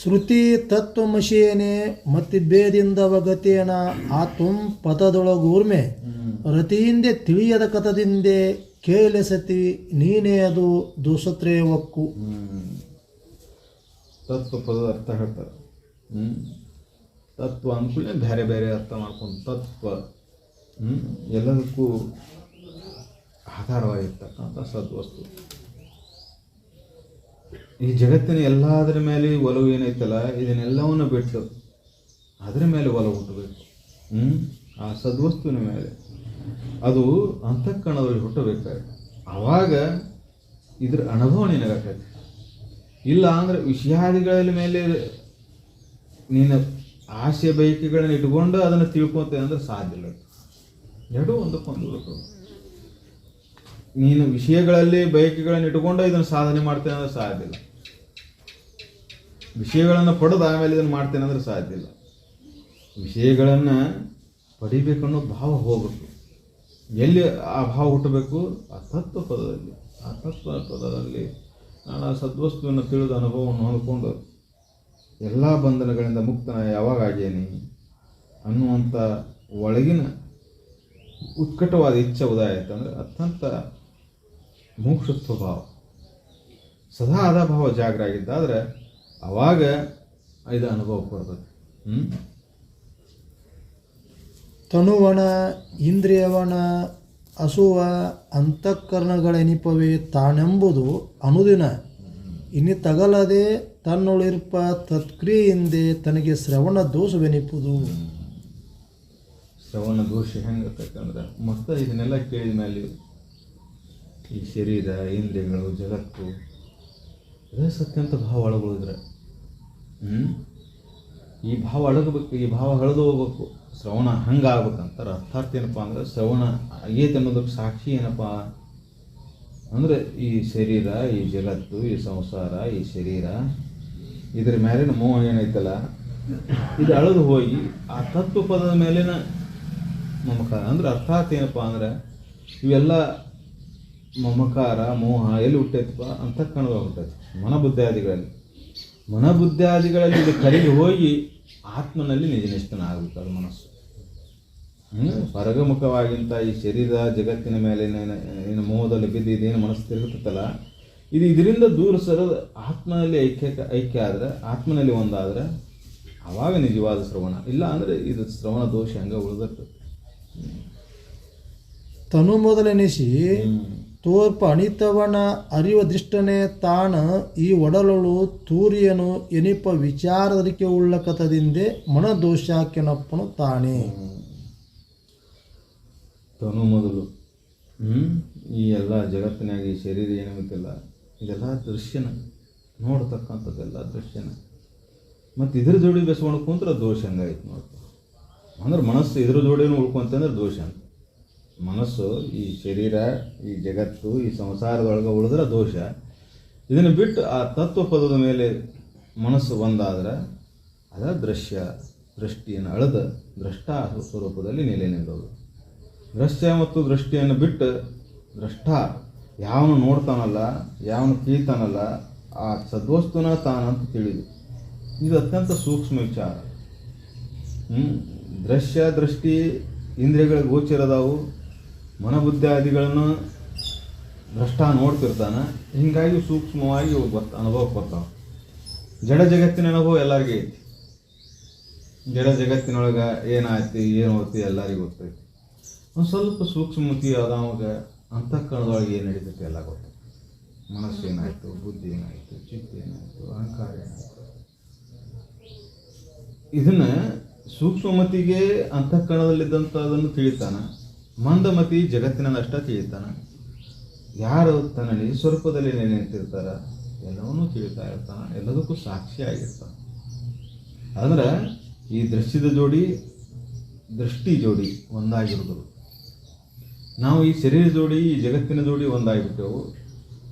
ಶ್ರುತಿ ತತ್ವಮಶಿಯೇನೆ ಮತ್ತಿಬೇದಿಂದವ ಗತೇನ ಆತ್ಮಂ ಪದದೊಳಗೂರ್ಮೆ ರತಿಯಿಂದೆ ತಿಳಿಯದ ಕಥದಿಂದೆ ಕೇಳಿಸತಿ ನೀನೇ ಅದು ದೋಷತ್ರಯವಕ್ಕೂ. ತತ್ವ ಪದದ ಅರ್ಥ ಹೇಳ್ತಾರೆ. ತತ್ವ ಅಂದ್ಕೂಡಲೇ ಬೇರೆ ಬೇರೆ ಅರ್ಥ ಮಾಡ್ಕೊಂಡು ತತ್ವ ಎಲ್ಲದಕ್ಕೂ ಆಧಾರವಾಗಿರ್ತಕ್ಕಂಥ ಸದ್ವಸ್ತು. ಈ ಜಗತ್ತಿನ ಎಲ್ಲದರ ಮೇಲೆ ಒಲವು ಏನೈತಲ್ಲ ಇದನ್ನೆಲ್ಲವನ್ನು ಬಿಟ್ಟು ಅದರ ಮೇಲೆ ಒಲವು ಹುಟ್ಟಬೇಕು. ಆ ಸದ್ವಸ್ತುವಿನ ಮೇಲೆ ಅದು ಅಂತಃಕರಣದಲ್ಲಿ ಹುಟ್ಟಬೇಕಾದ್ರೆ ಆವಾಗ ಇದ್ರ ಅನುಭವ ನಿನಗಾಕೈತಿ. ಇಲ್ಲ ಅಂದ್ರೆ ವಿಷಯಾದಿಗಳ ಮೇಲೆ ನೀನು ಆಸೆ ಬಯಕೆಗಳನ್ನ ಇಟ್ಕೊಂಡು ಅದನ್ನು ತಿಳ್ಕೊತೆ ಅಂದ್ರೆ ಸಾಧ್ಯ ಇಲ್ಲ. ಎರಡೂ ಒಂದಕ್ಕೊಂದು ಇರ್ತದೆ. ನೀನು ವಿಷಯಗಳಲ್ಲಿ ಬಯಕೆಗಳನ್ನು ಇಟ್ಕೊಂಡು ಇದನ್ನು ಸಾಧನೆ ಮಾಡ್ತೇನೆ ಅಂದ್ರೆ ಸಾಧ್ಯ ಇಲ್ಲ. ವಿಷಯಗಳನ್ನು ಪಡೆದು ಆಮೇಲೆ ಇದನ್ನು ಮಾಡ್ತೇನೆ ಅಂದ್ರೆ ಸಾಧ್ಯ ಇಲ್ಲ. ವಿಷಯಗಳನ್ನು ಪಡಿಬೇಕನ್ನೋ ಭಾವ ಹೋಗಬೇಕು. ಎಲ್ಲಿ ಆ ಭಾವ ಹುಟ್ಟಬೇಕು? ಆ ತತ್ವ ಪದದಲ್ಲಿ. ಆ ತತ್ವ ಪದದಲ್ಲಿ ನಾನು ಆ ಸದ್ವಸ್ತುವನ್ನು ತಿಳಿದ ಅನುಭವವನ್ನು ಹೊಂದ್ಕೊಂಡು ಎಲ್ಲ ಬಂಧನಗಳಿಂದ ಮುಕ್ತನ ಯಾವಾಗ ಆಗೇನಿ ಅನ್ನುವಂಥ ಒಳಗಿನ ಉತ್ಕಟವಾದ ಇಚ್ಛೆ ಉದಯ ಆಯ್ತಂದ್ರೆ ಅತ್ಯಂತ ಮೋಕ್ಷತ್ವ ಭಾವ ಸದಾ ಅದ ಭಾವ ಜಾಗ್ರ ಆಗಿದ್ದಾದ್ರೆ ಆವಾಗ ಇದು ಅನುಭವ ಬರ್ತದೆ. ತನುವಣ ಇಂದ್ರಿಯವಣ ಅಸುವ ಅಂತಃಕರಣಗಳೆನಿಪವೇ ತಾನೆಂಬುದು ಅನುದಿನ ಇನಿ ತಗಲದೆ ತನ್ನೊಳಿರ್ಪ ತತ್ಕ್ರಿಯೆಯಿಂದೆ ತನಗೆ ಶ್ರವಣ ದೋಷವೆನಿಪುದು. ಶ್ರವಣ ದೋಷ ಹೆಂಗತ್ತಂದ್ರೆ ಮತ್ತೆ ಇದನ್ನೆಲ್ಲ ಕೇಳಿದ ಮೇಲೆ ಈ ಶರೀರ ಇಂದ್ರಿಯಗಳು ಜಗತ್ತು ಅದೇ ಸತ್ಯಂತ ಭಾವ ಒಳಗೊಳಿದ್ರೆ ಈ ಭಾವ ಅಳಗಬೇಕು. ಈ ಭಾವ ಹಳೆದು ಹೋಗ್ಬೇಕು. ಶ್ರವಣ ಹಂಗಾಗ್ಬೇಕಂತಾರೆ. ಅರ್ಥಾರ್ಥ ಏನಪ್ಪ ಅಂದ್ರೆ ಶ್ರವಣ ಆಗೈತೆ ಅನ್ನೋದಕ್ಕೆ ಸಾಕ್ಷಿ ಏನಪ್ಪ ಅಂದರೆ ಈ ಶರೀರ, ಈ ಜಗತ್ತು, ಈ ಸಂಸಾರ, ಈ ಶರೀರ ಇದ್ರ ಮೇಲಿನ ಮೋಹ ಏನೈತಲ್ಲ ಇದು ಅಳೆದು ಹೋಗಿ ಆ ತತ್ವ ಪದದ ಮೇಲಿನ ಮಮಕಾರ ಅಂದ್ರೆ ಅರ್ಥಾತ್ ಏನಪ್ಪ ಅಂದ್ರೆ ಇವೆಲ್ಲ ಮಮಕಾರ ಮೋಹ ಎಲ್ಲಿ ಹುಟ್ಟೈತಪ್ಪ ಅಂತಃಕರಣದಾಗ ಹುಟ್ಟೈತಿ ಮನಬುದ್ಧಾದಿಗಳಲ್ಲಿ ಇದು ಕರಗಿ ಹೋಗಿ ಆತ್ಮನಲ್ಲಿ ನಿಜನಿಷ್ಠನ ಆಗಬೇಕು ಅದು ಮನಸ್ಸು. ಹೊರಗಮುಖವಾಗಿಂತ ಈ ಶರೀರ ಜಗತ್ತಿನ ಮೇಲೆ ಏನು ಮೋಹದಲ್ಲಿ ಬಿದ್ದು ಇದೇನು ಮನಸ್ಸು ತಿರುಗುತ್ತಲ್ಲ, ಇದು ಇದರಿಂದ ದೂರ ಸರದ ಆತ್ಮನಲ್ಲಿ ಐಕ್ಯ ಆದ್ರೆ, ಆತ್ಮನಲ್ಲಿ ಒಂದಾದ್ರೆ ಆವಾಗ ನಿಜವಾದ ಶ್ರವಣ. ಇಲ್ಲ ಅಂದರೆ ಇದು ಶ್ರವಣ ದೋಷ ಹಂಗೆ ಉಳಿದಟ್ಟು. ತನು ಮೊದಲೆನಿಸಿ ತೋರ್ಪ ಅಣಿತವನ ಅರಿವ ದೃಷ್ಟನೆ ತಾನ ಈ ಒಡಲಳು ತೂರಿಯನು ಎನಿಪ ವಿಚಾರದರಿಕೆ ಉಳ್ಳ ಕಥದಿಂದೆ ಮನದೋಷಾಕ್ಯನಪ್ಪನು ತಾನೇ. ತನು ಮೊದಲು ಈ ಎಲ್ಲ ಜಗತ್ತಿನಾಗ ಈ ಶರೀರ ಏನಾಗುತ್ತಿಲ್ಲ, ಇದೆಲ್ಲ ದೃಶ್ಯನ ನೋಡ್ತಕ್ಕಂಥದ್ದೆಲ್ಲ ದೃಶ್ಯನ. ಮತ್ತು ಇದ್ರ ಜೋಡಿ ಬೆಸ್ಕೊಂಡು ಕುಂತ್ರೆ ದೋಷ ಹಂಗಾಯ್ತು ನೋಡ್ತಾ. ಅಂದ್ರೆ ಮನಸ್ಸು ಇದ್ರ ಜೋಡಿನೂ ಉಳ್ಕೊಂತಂದ್ರೆ ದೋಷ ಅಂತ. ಮನಸ್ಸು ಈ ಶರೀರ ಈ ಜಗತ್ತು ಈ ಸಂಸಾರದೊಳಗೆ ಉಳಿದ್ರೆ ದೋಷ. ಇದನ್ನು ಬಿಟ್ಟು ಆ ತತ್ವ ಪದದ ಮೇಲೆ ಮನಸ್ಸು ಒಂದಾದ್ರೆ ಅದರ ದೃಷ್ಟಿಯನ್ನು ಅಳೆದ ದ್ರಷ್ಟ ಸ್ವರೂಪದಲ್ಲಿ ನೆಲೆ ನಿಲ್ಲೋದು. ದೃಶ್ಯ ಮತ್ತು ದೃಷ್ಟಿಯನ್ನು ಬಿಟ್ಟು ದ್ರಷ್ಟ ಯಾವನು ನೋಡ್ತಾನಲ್ಲ, ಯಾವನು ಕೇಳ್ತಾನಲ್ಲ, ಆ ಸದ್ವಸ್ತುನ ತಾನಂತ ತಿಳಿದು. ಇದು ಅತ್ಯಂತ ಸೂಕ್ಷ್ಮ ವಿಚಾರ. ದೃಶ್ಯ ದೃಷ್ಟಿ ಇಂದ್ರಿಯಗಳ ಗೋಚರದಾವು, ಮನಬುದ್ಧಾದಿಗಳನ್ನು ದ್ರಷ್ಟ ನೋಡ್ತಿರ್ತಾನೆ. ಹೀಗಾಗಿ ಸೂಕ್ಷ್ಮವಾಗಿ ಅನುಭವಕ್ಕೆ ಬರ್ತಾವೆ. ಜಡ ಜಗತ್ತಿನ ಅನುಭವ ಎಲ್ಲರಿಗೂ ಐತಿ. ಜಡ ಜಗತ್ತಿನೊಳಗೆ ಏನಾಯ್ತು ಏನು ಹೋಗ್ತಿ ಎಲ್ಲರಿಗೂ ಗೊತ್ತೈತಿ. ಒಂದು ಸ್ವಲ್ಪ ಸೂಕ್ಷ್ಮತಿ ಆದವಾಗ ಅಂತಃಕರಣದೊಳಗೆ ಏನು ನಡೀತೈತೆ ಎಲ್ಲ ಗೊತ್ತು. ಮನಸ್ಸು ಏನಾಯಿತು, ಬುದ್ಧಿ ಏನಾಯಿತು, ಚಿತ್ತ ಏನಾಯಿತು, ಅಹಂಕಾರ ಏನಾಯಿತು. ಇದನ್ನು ಸೂಕ್ಷ್ಮಮತಿಗೆ ಅಂತಃಕರಣದಲ್ಲಿದ್ದಂಥದನ್ನು ತಿಳಿತಾನೆ. ಮಂದಮತಿ ಜಗತ್ತಿನದಷ್ಟ ತಿಳಿತಾನೆ. ಯಾರು ತನ್ನ ನಿಜ ಸ್ವರೂಪದಲ್ಲಿ ನಿಂತಿರ್ತಾರ ಎಲ್ಲವನ್ನೂ ತಿಳಿತಾ ಇರ್ತಾನೆ, ಎಲ್ಲದಕ್ಕೂ ಸಾಕ್ಷಿಯಾಗಿರ್ತಾನೆ. ಅಂದ್ರೆ ಈ ದೃಶ್ಯದ ಜೋಡಿ ದೃಷ್ಟಿ ಜೋಡಿ ಒಂದಾಗಿರೋದು. ನಾವು ಈ ಶರೀರ ಜೋಡಿ ಈ ಜಗತ್ತಿನ ಜೋಡಿ ಒಂದಾಗಿಬಿಟ್ಟೆವು.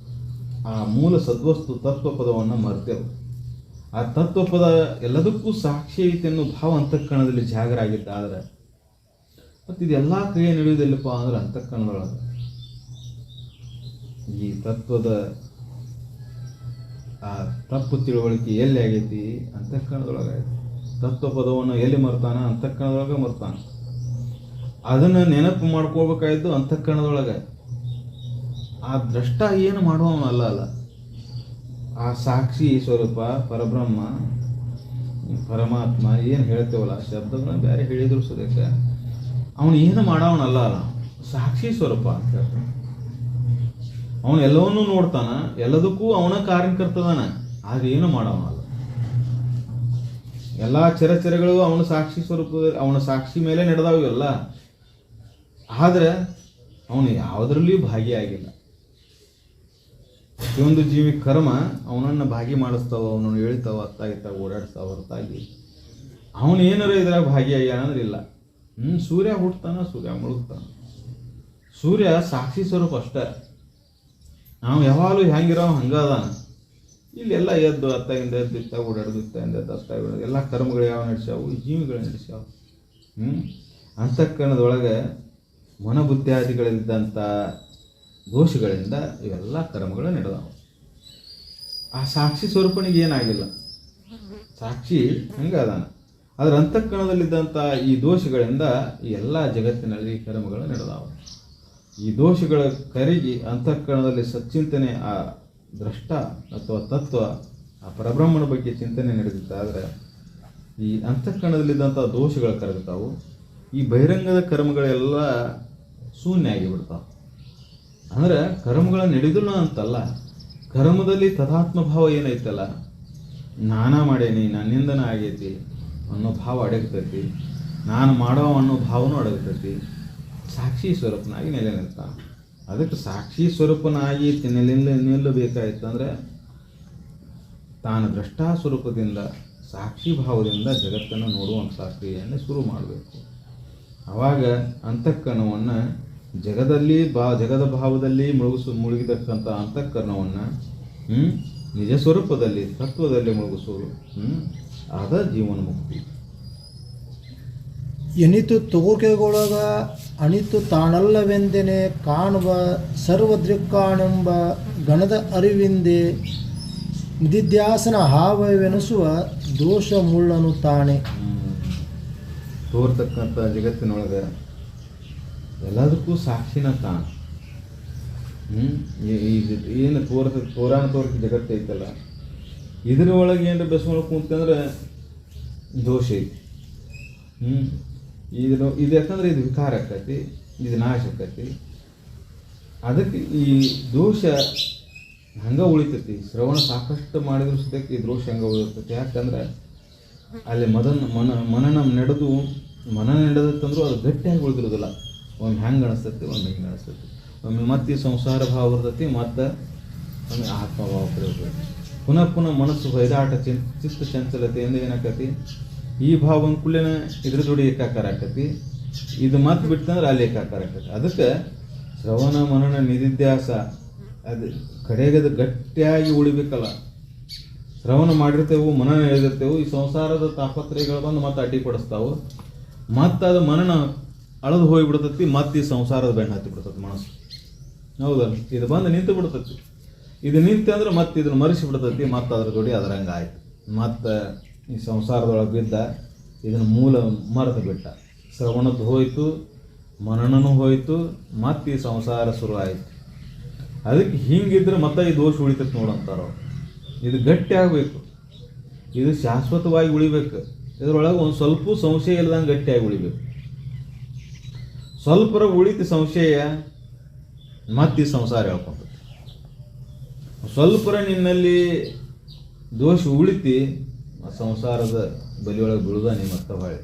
ಆ ಮೂಲ ಸದ್ವಸ್ತು ತತ್ವಪದವನ್ನು ಮರ್ತೇವೆ. ಆ ತತ್ವಪದ ಎಲ್ಲದಕ್ಕೂ ಸಾಕ್ಷಿ ಐತೆ ಅನ್ನೋ ಭಾವ ಅಂತಃಕರಣದಲ್ಲಿ ಜಾಗರಾಗಿದ್ದಾದ್ರೆ ಮತ್ತು ಇದೆಲ್ಲ ಕ್ರಿಯೆ ನಡೆಯುವುದಿಲ್ಲಪ್ಪ ಅಂದ್ರೆ ಅಂತಃಕರಣದೊಳಗೆ ಈ ತತ್ವದ ಆ ತಪ್ಪು ತಿಳುವಳಿಕೆ ಎಲ್ಲಿ ಆಗೈತಿ, ಅಂತಃಕರಣದೊಳಗೆ ಆಗೈತಿ. ತತ್ವಪದವನ್ನು ಎಲ್ಲಿ ಮರ್ತಾನ, ಅಂತಃಕರಣದೊಳಗೆ ಮರ್ತಾನ. ಅದನ್ನು ನೆನಪು ಮಾಡ್ಕೋಬೇಕಾಯ್ತು ಅಂತಃಕರಣದೊಳಗೆ. ಆ ದ್ರಷ್ಟ ಏನು ಮಾಡುವವನಲ್ಲ ಅಲ್ಲ, ಆ ಸಾಕ್ಷಿ ಸ್ವರೂಪ ಪರಬ್ರಹ್ಮ ಪರಮಾತ್ಮ ಏನು ಹೇಳ್ತೇವಲ್ಲ, ಶಬ್ದಗಳನ್ನ ಬೇರೆ ಹೇಳಿದ್ರು ಸದ್ಯಕ್ಕೆ ಅವನು ಏನು ಮಾಡವನಲ್ಲ ಅಲ್ಲ, ಸಾಕ್ಷಿ ಸ್ವರೂಪ ಅಂತ ಹೇಳ್ತಾನೆ. ಅವನು ಎಲ್ಲವನ್ನೂ ನೋಡ್ತಾನ, ಎಲ್ಲದಕ್ಕೂ ಅವನ ಕಾರ್ಯಕರ್ತದಾನ, ಆದೇನು ಮಾಡವನಲ್ಲ. ಎಲ್ಲ ಚರಚರಗಳು ಅವನ ಸಾಕ್ಷಿ ಸ್ವರೂಪದಲ್ಲಿ ಅವನ ಸಾಕ್ಷಿ ಮೇಲೆ ನಡೆದಾವೆಲ್ಲ. ಆದರೆ ಅವನು ಯಾವುದರಲ್ಲಿಯೂ ಭಾಗಿಯಾಗಿಲ್ಲ. ಪ್ರತಿಯೊಂದು ಜೀವಿ ಕರ್ಮ ಅವನನ್ನು ಭಾಗಿ ಮಾಡಿಸ್ತಾವ, ಅವನನ್ನು ಹೇಳ್ತಾವ, ಅತ್ತಾಗಿತ್ತಾವ ಓಡಾಡಿಸ್ತಾವ ಹೊರತಾಗಿ ಅವನು ಏನಾರ ಇದ್ರಾಗ ಭಾಗಿಯಾಗ್ಯಾನ ಅಂದ್ರೆ ಇಲ್ಲ. ಸೂರ್ಯ ಹುಟ್ಟತಾನ, ಸೂರ್ಯ ಮುಳುಗ್ತಾನ. ಸೂರ್ಯ ಸಾಕ್ಷಿ ಸ್ವರೂಪ ಅಷ್ಟೇ. ನಾವು ಯಾವಾಗಲೂ ಹೆಂಗಿರೋ ಹಂಗದಾನ. ಇಲ್ಲೆಲ್ಲ ಎದ್ದು ಅತ್ತಾಗಿಂದ ಎದ್ದು ಇತ್ತ ಓಡಾಡೋದು, ಇತ್ತಾಗಿಂದ ಎದ್ದು ಅತ್ತಾಗಿ ಓಡೋದು, ಎಲ್ಲ ಕರ್ಮಗಳು ಯಾವ ನಡೆಸ್ಯಾವು, ಜೀವಿಗಳು ನಡೆಸ್ಯಾವು. ಅಂತಃಕರಣದೊಳಗೆ ಮನಬುದ್ಧಾದಿಗಳಿದ್ದಂಥ ದೋಷಗಳಿಂದ ಇವೆಲ್ಲ ಕರ್ಮಗಳು ನಡೆದಾವು. ಆ ಸಾಕ್ಷಿ ಸ್ವರೂಪನಿಗೆ ಏನಾಗಿಲ್ಲ, ಸಾಕ್ಷಿ ಹಂಗೆ ಅದಾನ. ಅದರ ಅಂತಃಕರಣದಲ್ಲಿದ್ದಂಥ ಈ ದೋಷಗಳಿಂದ ಈ ಎಲ್ಲ ಜಗತ್ತಿನಲ್ಲಿ ಕರ್ಮಗಳು ನಡೆದಾವು. ಈ ದೋಷಗಳ ಕರಗಿ ಅಂತಃಕರಣದಲ್ಲಿ ಸಚ್ಚಿಂತನೆ ಆ ದ್ರಷ್ಟ ಅಥವಾ ತತ್ವ ಆ ಪರಬ್ರಹ್ಮನ ಬಗ್ಗೆ ಚಿಂತನೆ ನಡೆದಿದ್ದಾದರೆ ಈ ಅಂತಃಕರಣದಲ್ಲಿದ್ದಂಥ ದೋಷಗಳು ಕರಗುತ್ತಾವು. ಈ ಬಹಿರಂಗದ ಕರ್ಮಗಳೆಲ್ಲ ಶೂನ್ಯ ಆಗಿಬಿಡ್ತಾವೆ. ಅಂದರೆ ಕರ್ಮಗಳ ನಡೆದಿಲ್ಲ ಅಂತಲ್ಲ, ಕರ್ಮದಲ್ಲಿ ತದಾತ್ಮ ಭಾವ ಏನೈತಲ್ಲ, ನಾನ ಮಾಡೇನಿ, ನನ್ನಿಂದನ ಆಗೈತಿ ಅನ್ನೋ ಭಾವ ಅಡಗ್ತೈತಿ. ನಾನು ಮಾಡೋ ಅನ್ನೋ ಭಾವನೂ ಅಡಗ್ತೈತಿ. ಸಾಕ್ಷಿ ಸ್ವರೂಪನಾಗಿ ನೆಲೆ ನಿಲ್ತಾನೆ. ಅದಕ್ಕೆ ಸಾಕ್ಷಿ ಸ್ವರೂಪನಾಗಿ ನಿಲ್ಲಬೇಕಾಯ್ತಂದ್ರೆ ತಾನು ದ್ರಷ್ಟಾ ಸ್ವರೂಪದಿಂದ ಸಾಕ್ಷಿ ಭಾವದಿಂದ ಜಗತ್ತನ್ನು ನೋಡುವಂಥ ಕ್ರಿಯೆಯನ್ನು ಶುರು ಮಾಡಬೇಕು. ಆವಾಗ ಅಂತಃಕರಣವನ್ನು ಜಗದ ಭಾವದಲ್ಲಿ ಮುಳುಗಿದಕ್ಕಂಥ ಅಂತಃಕರಣವನ್ನು ನಿಜ ಸ್ವರೂಪದಲ್ಲಿ ತತ್ವದಲ್ಲಿ ಮುಳುಗಿಸೋದು. ಅದ ಜೀವನ ಮುಕ್ತಿ. ಎನಿತು ತೋಕೆಗೊಳಗ ಅಣಿತು ತಾನಲ್ಲವೆಂದೆನೆ ಕಾಣುವ ಸರ್ವದೃಕ್ಕಾಣೆಂಬ ಗಣದ ಅರಿವಿಂದೆ ನಿಧಿಧ್ಯಾಸನ ಹಾವವೆನಿಸುವ ದೋಷ ಮುಳ್ಳನು ತಾನೆ. ತೋರ್ತಕ್ಕಂಥ ಜಗತ್ತಿನೊಳಗೆ ಎಲ್ಲದಕ್ಕೂ ಸಾಕ್ಷಿನ ತಾನು. ಏನು ಪುರಾಣ ತೋರಿಕೆ ಜಗತ್ತು ಐತಲ್ಲ, ಇದ್ರ ಒಳಗೆ ಏನಾರ ಬೆಸ್ಕೊಂಡು ಕುಂತಂದ್ರೆ ದೋಷ ಐತಿ. ಇದು ಯಾಕಂದ್ರೆ ಇದು ವಿಕಾರ ಆಕತಿ, ಇದು ನಾಶ ಆಕತಿ. ಅದಕ್ಕೆ ಈ ದೋಷ ಹಂಗೆ ಉಳಿತೈತಿ. ಶ್ರವಣ ಸಾಕಷ್ಟು ಮಾಡಿದ್ರು ಸದ್ಯಕ್ಕೆ ಈ ದೋಷ ಹಂಗೆ ಉಳಿತೈತಿ. ಯಾಕಂದ್ರೆ ಅಲ್ಲಿ ಮನನ ನಡೆದತ್ತಂದ್ರೂ ಅದು ಗಟ್ಟಿಯಾಗಿ ಉಳಿದಿರೋದಿಲ್ಲ. ಒಮ್ಮೆ ಹೆಂಗೆ ಅನಿಸ್ತೈತಿ, ಒಮ್ಮೆ ಹಿಂಗೆ ಅನಿಸ್ತೈತಿ, ಒಮ್ಮೆ ಮತ್ತೆ ಸಂಸಾರ ಭಾವ ಬರ್ತೈತಿ, ಮತ್ತು ಒಮ್ಮೆ ಆತ್ಮಭಾವ ಬರ್ತೈತಿ. ಪುನಃ ಪುನಃ ಮನಸ್ಸು ಹೊಯ್ದಾಟ ಚಿತ್ತ ಚಂಚಲತೆಯಿಂದ ಏನಾಕತಿ, ಈ ಭಾವ ಅಂಕುಲ್ಯನ ಇದ್ರ ಜೋಡಿ ಏಕಾಕಾರ ಆಕತಿ, ಇದು ಮತ್ತೆ ಬಿಟ್ಟಂದ್ರೆ ಅಲ್ಲಿ ಏಕಾಕಾರ ಆಕತಿ. ಅದಕ್ಕೆ ಶ್ರವಣ ಮನನ ನಿಧಿಧ್ಯಾಸ ಅದು ಕಡೆಗದು ಗಟ್ಟಿಯಾಗಿ ಉಳಿಬೇಕಲ್ಲ. ಶ್ರವಣ ಮಾಡಿರ್ತೇವೆ, ಮನನ ಹೇಳಿರ್ತೇವೆ, ಈ ಸಂಸಾರದ ತಾಪತ್ರಯಗಳು ಬಂದು ಮತ್ತೆ ಅಡ್ಡಿಪಡಿಸ್ತಾವೆ. ಮತ್ತು ಅದು ಮನನ ಅಳದು ಹೋಗಿಬಿಡ್ತೈತಿ, ಮತ್ತೆ ಈ ಸಂಸಾರದ ಬೆನ್ನು ಹತ್ತಿ ಬಿಡ್ತೈತಿ ಮನಸ್ಸು. ಹೌದಲ್ಲ, ಇದು ಬಂದು ನಿಂತು ಬಿಡ್ತೈತಿ. ಇದು ನಿಂತು ಅಂದ್ರೆ ಮತ್ತೆ ಇದನ್ನು ಮರೆಸಿ ಬಿಡ್ತೈತಿ, ಮತ್ತು ಅದ್ರ ಜೋಡಿ ಅದರಂಗೆ ಆಯ್ತು. ಮತ್ತು ಈ ಸಂಸಾರದೊಳಗೆ ಬಿದ್ದ ಇದನ್ನು ಮೂಲ ಮರೆತು ಬಿಟ್ಟ. ಶ್ರವಣದ್ದು ಹೋಯಿತು, ಮನನೂ ಹೋಯಿತು, ಮತ್ತು ಈ ಸಂಸಾರ ಶುರು ಆಯಿತು. ಅದಕ್ಕೆ ಹಿಂಗಿದ್ರೆ ಮತ್ತೆ ಈ ದೋಷ ಉಳಿತೈತೆ ನೋಡಂತಾರ. ಇದು ಗಟ್ಟಿ ಆಗಬೇಕು, ಇದು ಶಾಶ್ವತವಾಗಿ ಉಳಿಬೇಕು. ಇದರೊಳಗೆ ಒಂದು ಸ್ವಲ್ಪ ಸಂಶಯ ಇಲ್ಲದಂಗೆ ಗಟ್ಟಿಯಾಗಿ ಉಳಿಬೇಕು. ಸ್ವಲ್ಪರ ಉಳಿತು ಸಂಶಯ, ಮತ್ತೆ ಈ ಸಂಸಾರ ಹೇಳ್ಕೊಂತೈತಿ. ಸ್ವಲ್ಪರ ನಿನ್ನಲ್ಲಿ ದೋಷ ಉಳಿತಿ, ಸಂಸಾರದ ಬಲಿಯೊಳಗೆ ಬೀಳುದ ನಿಮ್ಮ ಮತ್ತೆ ಹೊಳೆ.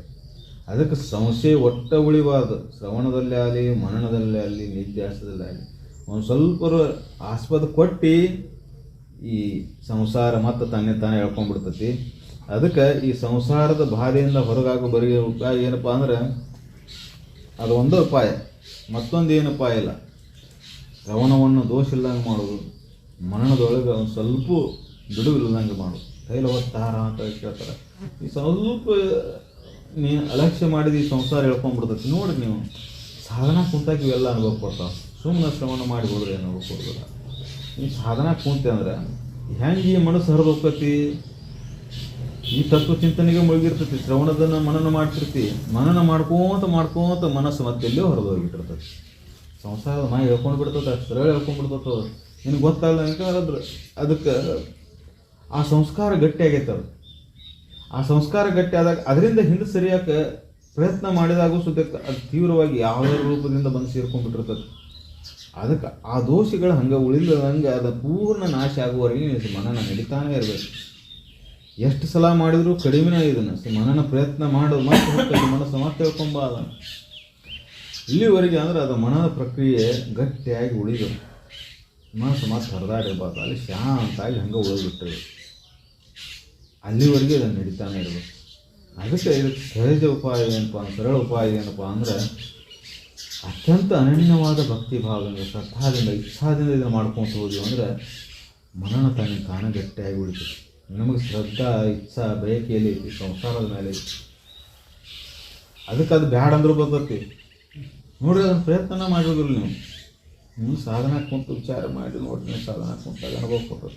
ಅದಕ್ಕೆ ಸಂಶಯ ಒಟ್ಟ ಉಳಿಬಾರ್ದು. ಶ್ರವಣದಲ್ಲೇ ಆಗಲಿ, ಮನನದಲ್ಲೇ ಆಗಲಿ, ನಿಧ್ಯಾಸದಲ್ಲೇ ಆಗಲಿ ಒಂದು ಸ್ವಲ್ಪ ಆಸ್ಪದ ಕೊಟ್ಟು ಈ ಸಂಸಾರ ಮತ್ತೆ ತಾನೇ ಹೇಳ್ಕೊಂಡ್ಬಿಡ್ತೈತಿ. ಅದಕ್ಕೆ ಈ ಸಂಸಾರದ ಬಾಧೆಯಿಂದ ಹೊರಗಾಗೋ ಬರೀ ಉಪಾಯ ಏನಪ್ಪ ಅಂದ್ರೆ ಅದು ಒಂದೇ ಉಪಾಯ, ಮತ್ತೊಂದು ಏನು ಉಪಾಯ ಇಲ್ಲ. ಶ್ರವಣವನ್ನು ದೋಷ ಇಲ್ಲದಂಗೆ ಮಾಡೋದು, ಮನನದೊಳಗೆ ಒಂದು ಸ್ವಲ್ಪ ಬಿಡುವಿಲ್ಲದಂಗೆ ಮಾಡೋದು. ಕೈಲ ಹೊತ್ತಾರ ಅಂತ ಕೇಳ್ತಾರೆ. ಈ ಸ್ವಲ್ಪ ನೀ ಅಲಕ್ಷ್ಯ ಮಾಡಿದ ಈ ಸಂಸಾರ ಹೇಳ್ಕೊಂಡ್ಬಿಡ್ತೈತಿ. ನೋಡಿ, ನೀವು ಸಾಧನ ಕುಂತಾಗ ಇವೆಲ್ಲ ಅನುಭವ ಕೊಡ್ತಾವೆ. ಸುಮ್ಮನೆ ಶ್ರವಣ ಮಾಡಿ ಹೋದ್ರೆ ಏನು ಅನುಭವ ಕೊಡೋದಿಲ್ಲ. ನೀವು ಸಾಧನ ಕುಂತೆ ಅಂದ್ರೆ ಹೆಂಗೆ ಈ ಮನಸ್ಸು ಹರಿದು ಹೋಗ್ತೈತಿ, ಈ ತತ್ವ ಚಿಂತನೆಗೆ ಮುಳುಗಿರ್ತೈತಿ. ಶ್ರವಣದನ್ನು ಮನನ ಮಾಡ್ತಿರ್ತಿ, ಮನನ ಮಾಡ್ಕೋತ ಮನಸ್ಸು ಮತ್ತೆಲ್ಲೋ ಹೊರದು ಹೋಗಿಟ್ಟಿರ್ತೈತಿ. ಸಂಸಾರದ ಮಾಯ ಹೇಳ್ಕೊಂಡು ಬಿಡ್ತೈತೆ, ಸರಳ ಹೇಳ್ಕೊಂಡ್ಬಿಡ್ತೈತೆ. ನಿನಗೆ ಗೊತ್ತಾಗಲ್ಲ ಯಾಕಂದ್ರೆ ಅದಕ್ಕೆ ಆ ಸಂಸ್ಕಾರ ಗಟ್ಟಿ ಆಗೈತೆ. ಆ ಸಂಸ್ಕಾರ ಗಟ್ಟಿ ಆದಾಗ ಅದರಿಂದ ಹಿಂದೆ ಸರಿಯಾಕೆ ಪ್ರಯತ್ನ ಮಾಡಿದಾಗೂ ಸುದ್ದಕ್ಕೆ ಅದು ತೀವ್ರವಾಗಿ ಯಾವುದೇ ರೂಪದಿಂದ ಬಂದು ಸೇರ್ಕೊಂಡ್ಬಿಟ್ಟಿರ್ತದೆ. ಅದಕ್ಕೆ ಆ ದೋಷಗಳು ಹಂಗೆ ಉಳಿದಂಗೆ ಅದು ಪೂರ್ಣ ನಾಶ ಆಗುವವರೆಗೆ ಮನನ ನಡೀತಾನೆ ಇರಬೇಕು. ಎಷ್ಟು ಸಲ ಮಾಡಿದರೂ ಕಡಿಮೆನೇ ಇದನ್ನು ಮನನ ಪ್ರಯತ್ನ ಮಾಡೋದು, ಮತ್ತೆ ಮನಸ್ಸು ಮತ್ತೆ ಹೇಳ್ಕೊಂಬ ಅದನ್ನು ಇಲ್ಲಿವರೆಗೆ ಅಂದ್ರೆ ಅದು ಮನನ ಪ್ರಕ್ರಿಯೆ ಗಟ್ಟಿಯಾಗಿ ಉಳಿದು ಮನಸ್ಸು ಮತ್ತೆ ಹರಿದಾಡಿರ್ಬಾರ್ದು. ಅಲ್ಲಿ ಶಾಂತಾಗಿ ಹಂಗೆ ಉಳಿದ್ಬಿಟ್ಟಿದೆ. ಅಲ್ಲಿವರೆಗೆ ಅದನ್ನು ನಡೀತಾನೆ ಇರಬೇಕು. ಅದಕ್ಕೆ ಇದಕ್ಕೆ ಸಹಜ ಉಪಾಯ ಏನಪ್ಪ, ಸರಳ ಉಪಾಯ ಏನಪ್ಪ ಅಂದರೆ ಅತ್ಯಂತ ಅನನ್ಯವಾದ ಭಕ್ತಿ ಭಾವದಿಂದ, ಶ್ರದ್ಧಾದಿಂದ, ಇಚ್ಛಾದಿಂದ ಇದನ್ನು ಮಾಡ್ಕೊತ ಹೋದ್ವಿ ಅಂದರೆ ಮನನ ತಾನೇ ಗಟ್ಟಿಯಾಗಿ ಉಳಿತೈತಿ. ನಮಗೆ ಶ್ರದ್ಧಾ, ಇಚ್ಛಾ, ಬಯಕೆಯಲ್ಲಿ ಐತಿ, ಸಂಸಾರದ ಮೇಲೆ ಐತಿ. ಅದಕ್ಕೆ ಅದು ಬ್ಯಾಡ ಅಂದ್ರೂ ಬರ್ತೈತಿ. ನೋಡ್ರಿ, ಅದನ್ನು ಪ್ರಯತ್ನ ಮಾಡಿರೋದಿಲ್ಲ. ನೀವು ಸಾಧನ ಕುಂತು ವಿಚಾರ ಮಾಡಿ ನೋಡ್ರಿ, ನೀವು ಸಾಧನ ಕುಂತಾಗ ಅನುಭವ ಕೊಟ್ಟರು.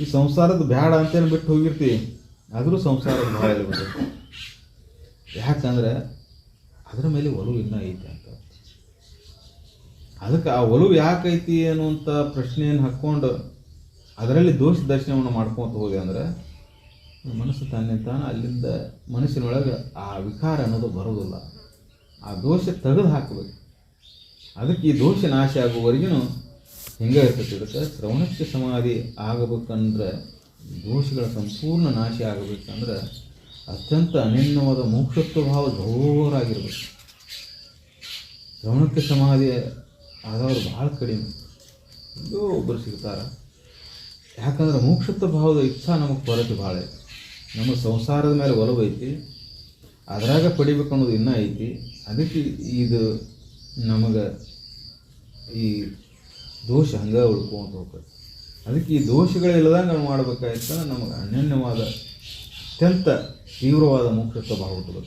ಈ ಸಂಸಾರದ ಬ್ಯಾಡ ಅಂತೇನು ಬಿಟ್ಟು ಹೋಗಿರ್ತೀವಿ, ಆದರೂ ಸಂಸಾರದ ಭಾಳ ಬರ್ತೈತಿ. ಯಾಕಂದ್ರೆ ಅದರ ಮೇಲೆ ಒಲವು ಇನ್ನೂ ಐತಿ ಅಂತ. ಅದಕ್ಕೆ ಆ ಒಲವು ಯಾಕೈತಿ ಅನ್ನುವಂಥ ಪ್ರಶ್ನೆಯನ್ನು ಹಾಕ್ಕೊಂಡು ಅದರಲ್ಲಿ ದೋಷ ದರ್ಶನವನ್ನು ಮಾಡ್ಕೊತ ಹೋದೆ ಅಂದರೆ ಮನಸ್ಸು ತಾನು ಅಲ್ಲಿಂದ ಮನಸ್ಸಿನೊಳಗೆ ಆ ವಿಕಾರ ಅನ್ನೋದು ಬರೋದಿಲ್ಲ. ಆ ದೋಷ ತೆಗೆದು ಹಾಕಬೇಕು. ಅದಕ್ಕೆ ಈ ದೋಷ ನಾಶ ಆಗುವವರೆಗೂ ಹಿಂಗೆ ಇರ್ತೈತಿ. ಇದಕ್ಕೆ ಶ್ರವಣಕ್ಕೆ ಸಮಾಧಿ ಆಗಬೇಕಂದ್ರೆ, ದೋಷಗಳ ಸಂಪೂರ್ಣ ನಾಶ ಆಗಬೇಕಂದ್ರೆ ಅತ್ಯಂತ ಅನನ್ಯವಾದ ಮೋಕ್ಷತ್ವ ಭಾವ ಜೋರಾಗಿರ್ಬೇಕು. ಶ್ರವಣಕ್ಕೆ ಸಮಾಧಿ ಆದವರು ಭಾಳ ಕಡಿಮೆ, ಎಲ್ಲೋ ಒಬ್ಬರು ಸಿಗ್ತಾರೆ. ಯಾಕಂದ್ರೆ ಮೋಕ್ಷತ್ವ ಭಾವದ ಇಚ್ಛಾ ನಮಗೆ ಕೊರತೆ ಭಾಳ ಐತಿ. ನಮ್ಮ ಸಂಸಾರದ ಮೇಲೆ ಒಲವು ಐತಿ, ಅದರಾಗ ಪಡಿಬೇಕು ಅನ್ನೋದು ಇನ್ನೂ ಐತಿ. ಅದಕ್ಕೆ ಇದು ನಮಗೆ ಈ ದೋಷ ಹಂಗೆ ಉಳ್ಕೊಂತ ಹೋಗ್ತದೆ. ಅದಕ್ಕೆ ಈ ದೋಷಗಳಿಲ್ಲದಂಗೆ ನಾವು ಮಾಡ್ಬೇಕಾಯ್ತು ನಮಗೆ ಅನನ್ಯವಾದ ಅತ್ಯಂತ ತೀವ್ರವಾದ ಮುಕ್ತತ್ವ ಭಾವಗಳು.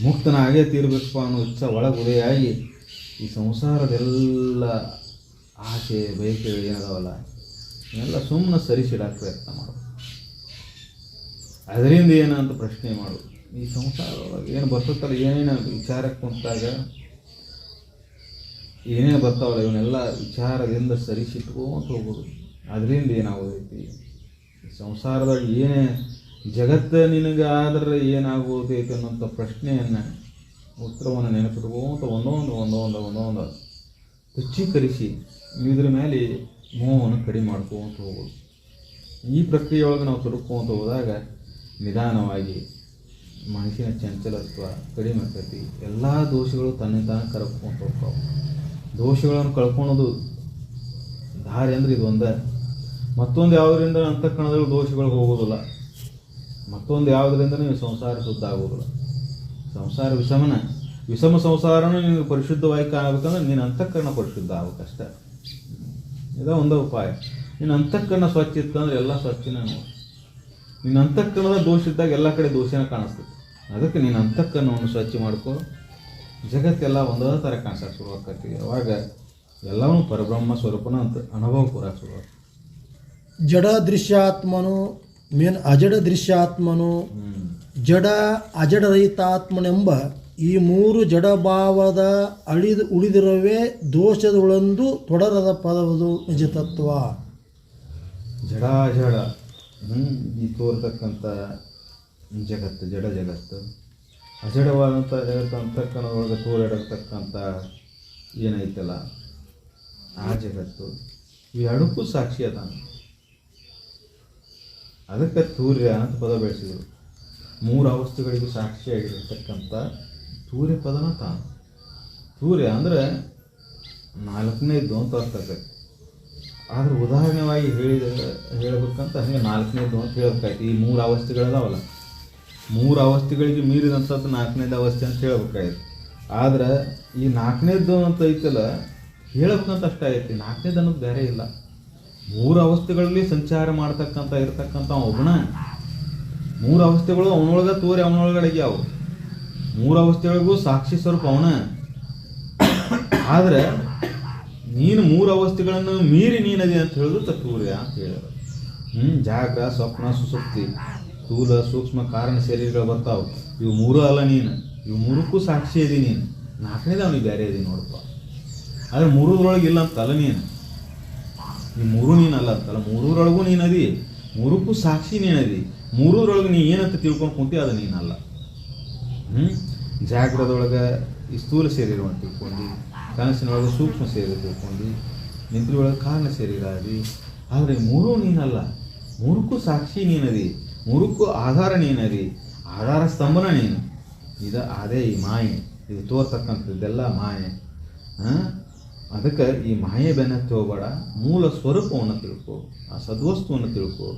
ಮುಕ್ತನಾಗೇ ತೀರಬೇಕಪ್ಪ ಅನ್ನೋ ಇಚ್ಛೆ ಒಳಗೆ ಉದಯಾಗಿ ಈ ಸಂಸಾರದೆಲ್ಲ ಆಸೆ ಬಯಕೆಗಳು ಏನದಾವಲ್ಲ ಎಲ್ಲ ಸುಮ್ಮನೆ ಸರಿಸಿಡಕ್ಕೆ ಪ್ರಯತ್ನ ಮಾಡೋದು. ಅದರಿಂದ ಏನಂತ ಪ್ರಶ್ನೆ ಮಾಡೋದು. ಈ ಸಂಸಾರದೊಳಗೆ ಏನು ಬರ್ತತ್ತಲ್ಲ, ಏನೇನು ವಿಚಾರಕ್ಕೆ ಕುಂತಾಗ ಏನೇನು ಬರ್ತಾವಲ್ಲ ಇವನ್ನೆಲ್ಲ ವಿಚಾರದಿಂದ ಸರಿಸಿಟ್ಕೊಂತ ಹೋಗೋದು. ಅದರಿಂದ ಏನಾಗೋದೈತಿ, ಈ ಸಂಸಾರದೊಳಗೆ ಏನೇ ಜಗತ್ತು ನಿನಗೆ ಆದ್ರೆ ಏನಾಗೋದೈತಿ ಅನ್ನೋಂಥ ಪ್ರಶ್ನೆಯನ್ನು ಉತ್ತರವನ್ನು ನೆನಪಿಟ್ಕೊಂತ ಒಂದೊಂದು ತುಚ್ಛೀಕರಿಸಿ ಇದ್ರ ಮೇಲೆ ಮೋಹವನ್ನು ಕಡಿಮೆ ಮಾಡ್ಕೊಂತ ಹೋಗೋದು. ಈ ಪ್ರಕ್ರಿಯೆಯೊಳಗೆ ನಾವು ತೊಡಕೊಂತ ಹೋದಾಗ ನಿಧಾನವಾಗಿ ಮನಸ್ಸಿನ ಚಂಚಲತ್ವ ಕಡಿಮೆ ಆಗ್ತೈತಿ. ಎಲ್ಲ ದೋಷಗಳು ತಾನೇ ಕರ್ಕೊಂತ ಹೋಗ್ತಾವೆ. ದೋಷಗಳನ್ನು ಕಳ್ಕೊಳೋದು ದಾರಿ ಅಂದರೆ ಇದು ಒಂದೇ. ಮತ್ತೊಂದು ಯಾವುದರಿಂದ ಅಂತಃಕರಣದಲ್ಲಿ ದೋಷಗಳು ಹೋಗೋದಿಲ್ಲ. ಮತ್ತೊಂದು ಯಾವುದರಿಂದ ನೀವು ಸಂಸಾರ ಶುದ್ಧ ಆಗೋದಿಲ್ಲ. ಸಂಸಾರ ವಿಷಮ ಸಂಸಾರನೂ ನಿನಗೆ ಪರಿಶುದ್ಧವಾಗಿ ಕಾಣಬೇಕಂದ್ರೆ ನೀನು ಅಂತಃಕರಣ ಪರಿಶುದ್ಧ ಆಗ್ಬೇಕಷ್ಟೆ. ಇದೇ ಒಂದೇ ಉಪಾಯ. ನಿನ್ನ ಅಂತಃಕರಣ ಸ್ವಚ್ಛ ಇತ್ತಂದ್ರೆ ಎಲ್ಲ ಸ್ವಚ್ಛನೇ ನೋಡಿ. ನಿನ್ನ ಅಂತಃಕರಣದ ದೋಷ ಇದ್ದಾಗ ಎಲ್ಲ ಕಡೆ ದೋಷನ ಕಾಣಿಸ್ತದೆ. ಅದಕ್ಕೆ ನೀನು ಅಂತಃಕರಣವನ್ನು ಸ್ವಚ್ಛ ಮಾಡ್ಕೊ, ಜಗತ್ತೆಲ್ಲ ಒಂದೇ ಥರ ಕಾಣಿಸಕ್ಕೆ ಶುರುವಾಗ್ತೈತಿ. ಅವಾಗ ಎಲ್ಲವೂ ಪರಬ್ರಹ್ಮ ಸ್ವರೂಪನ ಅಂತ ಅನುಭವ ಕೂರಕ್ಕೆ ಶುರುವಾಗ್ತದೆ. ಜಡ ದೃಶ್ಯಾತ್ಮನು ಮೇನ್ ಅಜಡ ದೃಶ್ಯಾತ್ಮನು ಜಡ ಅಜಡರಹಿತಾತ್ಮನೆಂಬ ಈ ಮೂರು ಜಡಭಾವದ ಉಳಿದಿರುವೇ ದೋಷದೊಳೊಂದು ತೊಡರದ ಪದವುದು ನಿಜತತ್ವ. ಜಡ ಈ ತೋರ್ತಕ್ಕಂಥ ಜಗತ್ತು ಜಡ ಜಗತ್ತು, ಅಜಡವಾದಂಥ ಜಗತ್ತು ಅಂತಕ್ಕನೊಳಗೆ ತೋರಿಡತಕ್ಕಂಥ ಏನೈತಲ್ಲ ಆ ಜಗತ್ತು, ಇವೆರಡಕ್ಕೂ ಸಾಕ್ಷಿ ಅದಾನ. ಅದಕ್ಕೆ ತೂರ್ಯ ಅಂತ ಪದ ಬೆಳೆಸಿದರು. ಮೂರು ಅವಸ್ಥೆಗಳಿಗೂ ಸಾಕ್ಷಿಯಾಗಿರತಕ್ಕಂಥ ತೂರ್ಯ ಪದನ ತಾನು. ತೂರ್ಯ ಅಂದರೆ ನಾಲ್ಕನೇದ್ದು ಅಂತ ಅರ್ಥ ಆಗ್ತೈತೆ. ಆದ್ರೆ ಉದಾಹರಣೆವಾಗಿ ಹೇಳಬೇಕಂತ ಹಂಗೆ ನಾಲ್ಕನೇದ್ದು ಅಂತ ಹೇಳ್ಬೇಕಾಯ್ತು. ಈ ಮೂರು ಅವಸ್ಥೆಗಳದಾವಲ್ಲ, ಮೂರು ಅವಸ್ಥೆಗಳಿಗೆ ಮೀರಿದಂಥದ್ದು ನಾಲ್ಕನೇದು ಅವಸ್ಥೆ ಅಂತ ಹೇಳ್ಬೇಕಾಯ್ತು. ಆದ್ರೆ ಈ ನಾಲ್ಕನೇದ್ದು ಅಂತ ಐತಲ್ಲ ಹೇಳ್ಬೇಕಂತ ಅಷ್ಟೇ ಐತಿ. ನಾಲ್ಕನೇದು ಅನ್ನೋದು ಬೇರೆ ಇಲ್ಲ. ಮೂರು ಅವಸ್ಥೆಗಳಲ್ಲಿ ಸಂಚಾರ ಮಾಡ್ತಕ್ಕಂಥ ಇರ್ತಕ್ಕಂಥ ಒಬ್ಬನ ಮೂರು ಅವಸ್ಥೆಗಳು ಅವನೊಳಗೆ ತೋರಿ ಅವನೊಳಗಡೆ ಅವು. ಮೂರು ಅವಸ್ಥೆಗಳಿಗೂ ಸಾಕ್ಷಿ ಸ್ವರೂಪ ಅವನ. ಆದರೆ ನೀನು ಮೂರು ಅವಸ್ಥೆಗಳನ್ನು ಮೀರಿ ನೀನದಿ ಅಂತ ಹೇಳೋದು ತತ್ವರ್ಯ ಅಂತ ಹೇಳಿದ್ರು. ಜಾಗ್ರ ಸ್ವಪ್ನ ಸುಸುಪ್ತಿ ಸ್ಥೂಲ ಸೂಕ್ಷ್ಮ ಕಾರಣ ಶರೀರಗಳು ಬರ್ತಾವೆ. ಇವು ಮೂರು ಅಲ್ಲ, ನೀನು ಇವು ಮೂರಕ್ಕೂ ಸಾಕ್ಷಿ ಇದಿ. ನೀನು ನಾಲ್ಕನೇದು ಅವನಿಗೆ ಬೇರೆ ಇದಿ ನೋಡಪ್ಪ. ಆದರೆ ಮೂರರೊಳಗೆ ಇಲ್ಲ ಅಂತಲ್ಲ ನೀನು. ಈ ಮೂರು ನೀನಲ್ಲ ಅಂತಲ್ಲ, ಮೂರರೊಳಗೂ ನೀನದಿ, ಮೂರಕ್ಕೂ ಸಾಕ್ಷಿ ನೀನದಿ. ಮೂರರೊಳಗೆ ನೀ ಏನಂತ ತಿಳ್ಕೊಂಡು ಕುಂತಿ ಅದು ನೀನಲ್ಲ. ಜಾಗ್ರದೊಳಗೆ ಈ ಸ್ಥೂಲ ಶರೀರವನ್ನು ತಿಳ್ಕೊಂಡು, ಕನಸಿನೊಳಗೆ ಸೂಕ್ಷ್ಮ ಶರೀರ ತಿಳ್ಕೊಂಡು, ನಿದ್ರೆಯೊಳಗೆ ಕಾರಣ ಶರೀರ ಅದಿ. ಆದರೆ ಮೂರೂ ನೀನಲ್ಲ, ಮೂರಕ್ಕೂ ಸಾಕ್ಷಿ ನೀನದಿ, ಮೂರಕ್ಕೂ ಆಧಾರ ನೀನದಿ, ಆಧಾರ ಸ್ತಂಭನ ನೀನು. ಅದೇ ಈ ಮಾಯೆ, ಇದು ತೋರ್ತಕ್ಕಂಥದ್ದೆಲ್ಲ ಮಾಯೆ. ಅದಕ್ಕೆ ಈ ಮಾಯೆ ಬೆನ್ನತ್ತಿ ಹೋಗಬೇಡ. ಮೂಲ ಸ್ವರೂಪವನ್ನು ತಿಳ್ಕೊ, ಆ ಸದ್ವಸ್ತುವನ್ನು ತಿಳ್ಕೊ.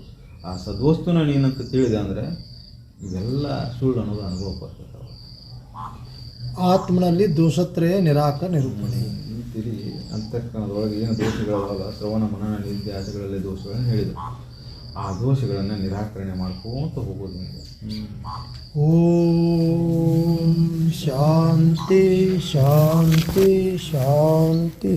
ಆ ಸದ್ವಸ್ತುನ ನೀನಂತ ತಿಳಿದೆ ಅಂದರೆ ಇವೆಲ್ಲ ಸುಳ್ಳು ಅನ್ನೋದು ಅನುಭವ ಬರ್ತದೆ. ಆತ್ಮನಲ್ಲಿ ದೋಷತ್ರಯ ನಿರೂಪಣೆ. ತಿರಿ ಅಂತಃಕರಣದೊಳಗೆ ಏನು ದೋಷಗಳಲ್ಲ, ಶ್ರವಣ ಮನನ ನಿಧ್ಯಾಸಗಳಲ್ಲಿ ದೋಷಗಳನ್ನು ಹೇಳಿದರು. ಆ ದೋಷಗಳನ್ನು ನಿರಾಕರಣೆ ಮಾಡ್ಕೊಂತ ಹೋಗೋದು ನಿಮಗೆ. ಓಂ ಶಾಂತಿ ಶಾಂತಿ ಶಾಂತಿ.